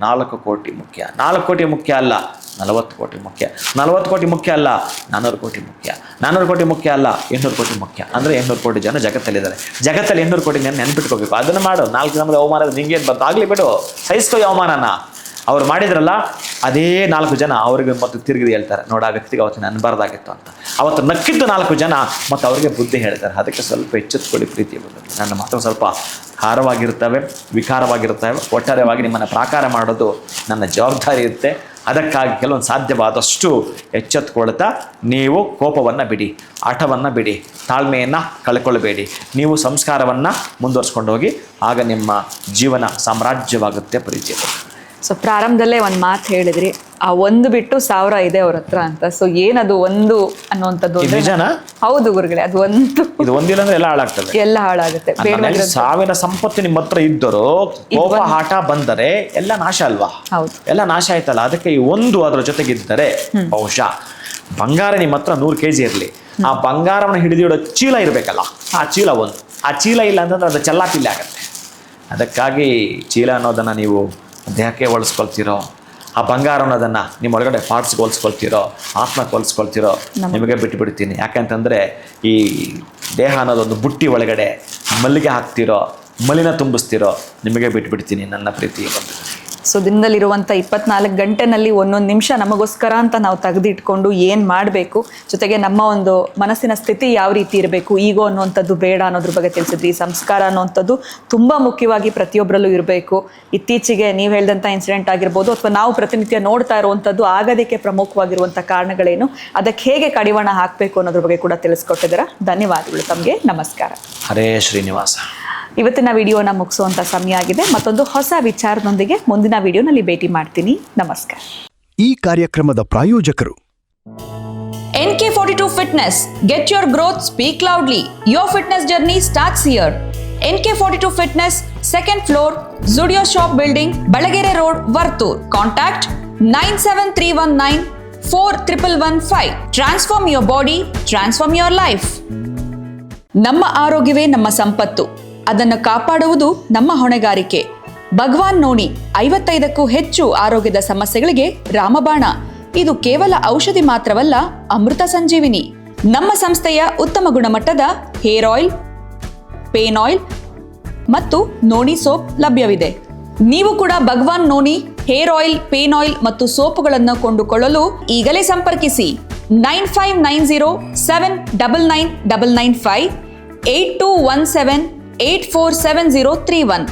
4 ಕೋಟಿ ಮುಖ್ಯ. 4 ಕೋಟಿ ಮುಖ್ಯ ಅಲ್ಲ, 40 ಕೋಟಿ ಮುಖ್ಯ. 40 ಕೋಟಿ ಮುಖ್ಯ ಅಲ್ಲ, 400 ಕೋಟಿ ಮುಖ್ಯ. 400 ಕೋಟಿ ಮುಖ್ಯ ಅಲ್ಲ, 800 ಕೋಟಿ ಮುಖ್ಯ. ಅಂದರೆ 800 ಕೋಟಿ ಜನ ಜಗತ್ತಲ್ಲಿದ್ದಾರೆ. ಜಗತ್ತಲ್ಲಿ 800 ಕೋಟಿ ನೆನ್ಪಿಟ್ಕೋಬೇಕು. ಅದನ್ನು ಮಾಡು. 4 ಜನದ ಅವಮಾನದ ನಿಂಗೇನು ಬಂತು ಆಗಲಿ ಬಿಡು, ಸಹಿಸ್ಕೋ ಅವಮಾನನ. ಅವ್ರು ಮಾಡಿದ್ರಲ್ಲ ಅದೇ 4 ಜನ ಅವ್ರಿಗೆ ಮತ್ತು ತಿರುಗಿ ಹೇಳ್ತಾರೆ, ನೋಡ ಆ ವ್ಯಕ್ತಿಗೆ ಅವತ್ತು ಅನ್ಬಾರ್ದಾಗಿತ್ತು ಅಂತ. ಅವತ್ತು ನಕ್ಕಿದ್ದು 4 ಜನ ಮತ್ತು ಅವ್ರಿಗೆ ಬುದ್ಧಿ ಹೇಳ್ತಾರೆ. ಅದಕ್ಕೆ ಸ್ವಲ್ಪ ಎಚ್ಚೆತ್ಕೊಳ್ಳಿ ಪ್ರೀತಿಯ ಬಂಧುಗಳೇ. ನನ್ನ ಮಾತು ಸ್ವಲ್ಪ ಖಾರವಾಗಿರ್ತವೆ, ವಿಕಾರವಾಗಿರ್ತವೆ. ಒಟ್ಟಾರೆಯಾಗಿ ನಿಮ್ಮನ್ನು ಪ್ರಾಕಾರ ಮಾಡೋದು ನನ್ನ ಜವಾಬ್ದಾರಿ ಇರುತ್ತೆ. ಅದಕ್ಕಾಗಿ ಕೆಲವೊಂದು ಸಾಧ್ಯವಾದಷ್ಟು ಎಚ್ಚೆತ್ತುಕೊಳ್ತಾ ನೀವು ಕೋಪವನ್ನು ಬಿಡಿ, ಆಟವನ್ನು ಬಿಡಿ, ತಾಳ್ಮೆಯನ್ನು ಕಳ್ಕೊಳ್ಬೇಡಿ. ನೀವು ಸಂಸ್ಕಾರವನ್ನು ಮುಂದುವರ್ಸ್ಕೊಂಡು ಹೋಗಿ, ಆಗ ನಿಮ್ಮ ಜೀವನ ಸಾಮ್ರಾಜ್ಯವಾಗುತ್ತೆ ಪ್ರೀತಿಯ. ಸೊ ಪ್ರಾರಂಭದಲ್ಲೇ ಒಂದು ಮಾತು ಹೇಳಿದ್ರಿ, ಆ 1 ಬಿಟ್ಟು 1000 ಇದೆ ಅವ್ರ ಹತ್ರ ಅಂತ. ಸೊ ಏನದು 1 ಅನ್ನುವಂಥದ್ದು? ನಿಜನಾ? ಹೌದು ಗುರುಗಳೇ, ಅದು 1 ಇದು ಒಂದಿಲ್ಲ ಅಂದ್ರೆ ಎಲ್ಲ ಹಾಳಾಗ್ತದೆ, ಎಲ್ಲ ಹಾಳಾಗುತ್ತೆ. ಸಾವಿರ ಸಂಪತ್ತು ನಿಮ್ಮ ಹತ್ರ ಇದ್ದರೂ ಕೋಪ ಆಟ ಬಂದರೆ ಎಲ್ಲ ನಾಶ ಅಲ್ವಾ? ಹೌದು, ಎಲ್ಲ ನಾಶ ಆಯ್ತಲ್ಲ. ಅದಕ್ಕೆ ಈ 1 ಅದರ ಜೊತೆಗಿದ್ದರೆ ಬಹುಶಃ ಬಂಗಾರ ನಿಮ್ಮ ಹತ್ರ 100 kg ಇರಲಿ, ಆ ಬಂಗಾರವನ್ನು ಹಿಡಿದಿಡೋ ಚೀಲ ಇರಬೇಕಲ್ಲ, ಆ ಚೀಲ 1. ಆ ಚೀಲ ಇಲ್ಲ ಅಂತಂದ್ರೆ ಅದು ಚೆಲ್ಲಾಪಿಲ್ಲಿ ಆಗುತ್ತೆ. ಅದಕ್ಕಾಗಿ ಚೀಲ ಅನ್ನೋದನ್ನು ನೀವು ದೇಹಕ್ಕೆ ಹೋಲಿಸ್ಕೊಳ್ತೀರೋ, ಆ ಬಂಗಾರ ಅನ್ನೋದನ್ನು ನಿಮ್ಮ ಒಳಗಡೆ ಪಾರ್ಟ್ಸ್ಗೆ ಹೋಲಿಸ್ಕೊಳ್ತೀರೋ, ಆತ್ಮಕ್ಕೆ ಹೋಲಿಸ್ಕೊಳ್ತೀರೋ, ನಿಮಗೆ ಬಿಟ್ಟುಬಿಡ್ತೀನಿ. ಯಾಕಂತಂದರೆ ಈ ದೇಹ ಅನ್ನೋದೊಂದು ಬುಟ್ಟಿ ಒಳಗಡೆ ಮಲ್ಲಿಗೆ ಹಾಕ್ತಿರೋ, ಮಲಿನ ತುಂಬಿಸ್ತಿರೋ, ನಿಮಗೆ ಬಿಟ್ಟುಬಿಡ್ತೀನಿ ನನ್ನ ಪ್ರೀತಿ ಬಂದು. ಸೊ ದಿನದಲ್ಲಿರುವಂಥ 24 ಗಂಟೆನಲ್ಲಿ 1 ನಿಮಿಷ ನಮಗೋಸ್ಕರ ಅಂತ ನಾವು ತೆಗೆದಿಟ್ಕೊಂಡು ಏನು ಮಾಡಬೇಕು, ಜೊತೆಗೆ ನಮ್ಮ ಒಂದು ಮನಸ್ಸಿನ ಸ್ಥಿತಿ ಯಾವ ರೀತಿ ಇರಬೇಕು, ಈಗೋ ಅನ್ನುವಂಥದ್ದು ಬೇಡ ಅನ್ನೋದ್ರ ಬಗ್ಗೆ ತಿಳಿಸಿದ್ರಿ. ಸಂಸ್ಕಾರ ಅನ್ನುವಂಥದ್ದು ತುಂಬ ಮುಖ್ಯವಾಗಿ ಪ್ರತಿಯೊಬ್ಬರಲ್ಲೂ ಇರಬೇಕು. ಇತ್ತೀಚೆಗೆ ನೀವು ಹೇಳಿದಂಥ ಇನ್ಸಿಡೆಂಟ್ ಆಗಿರ್ಬೋದು, ಅಥವಾ ನಾವು ಪ್ರತಿನಿತ್ಯ ನೋಡ್ತಾ ಇರುವಂಥದ್ದು ಆಗೋದಕ್ಕೆ ಪ್ರಮುಖವಾಗಿರುವಂಥ ಕಾರಣಗಳೇನು, ಅದಕ್ಕೆ ಹೇಗೆ ಕಡಿವಾಣ ಹಾಕಬೇಕು ಅನ್ನೋದ್ರ ಬಗ್ಗೆ ಕೂಡ ತಿಳಿಸ್ಕೊಟ್ಟಿದ್ದೀರಾ. ಧನ್ಯವಾದಗಳು ತಮಗೆ. ನಮಸ್ಕಾರ. ಹರೇ ಶ್ರೀನಿವಾಸ. ಇವತ್ತಿನ ವಿಡಿಯೋನ ಮುಗಿಸುವಂಥ ಸಮಯ ಆಗಿದೆ. ಮತ್ತೊಂದು ಹೊಸ ವಿಚಾರದೊಂದಿಗೆ ಮುಂದಿನ ವಿಡಿಯೋನಲ್ಲಿ ಭೇಟಿ ಮಾಡ್ತೀನಿ. ನಮಸ್ಕಾರ. ಈ ಕಾರ್ಯಕ್ರಮದ ಪ್ರಾಯೋಜಕರು NK42 Fitness. Get your growth, speak loudly. Your fitness journey starts here. NK42 Fitness, 2nd floor, Zudio Shop Building, Balagere Road, Vartur. Contact 97319 4115. Transform your body, transform your life. ನಮ್ಮ ಆರೋಗ್ಯವೇ ನಮ್ಮ ಸಂಪತ್ತು, ಅದನ್ನು ಕಾಪಾಡುವುದು ನಮ್ಮ ಹೊಣೆಗಾರಿಕೆ. ಭಗವಾನ್ ನೋನಿ 55ಕ್ಕೂ ಹೆಚ್ಚು ಆರೋಗ್ಯದ ಸಮಸ್ಯೆಗಳಿಗೆ ರಾಮಬಾಣ. ಇದು ಕೇವಲ ಔಷಧಿ ಮಾತ್ರವಲ್ಲ, ಅಮೃತ ಸಂಜೀವಿನಿ. ನಮ್ಮ ಸಂಸ್ಥೆಯ ಉತ್ತಮ ಗುಣಮಟ್ಟದ ಹೇರ್ ಆಯಿಲ್, ಪೇನ್ ಆಯಿಲ್ ಮತ್ತು ನೋನಿ ಸೋಪ್ ಲಭ್ಯವಿದೆ. ನೀವು ಕೂಡ Bhagwan noni hair oil, pain oil ಮತ್ತು ಸೋಪುಗಳನ್ನು ಕೊಂಡುಕೊಳ್ಳಲು ಈಗಲೇ ಸಂಪರ್ಕಿಸಿ 9590799995 8217 847031.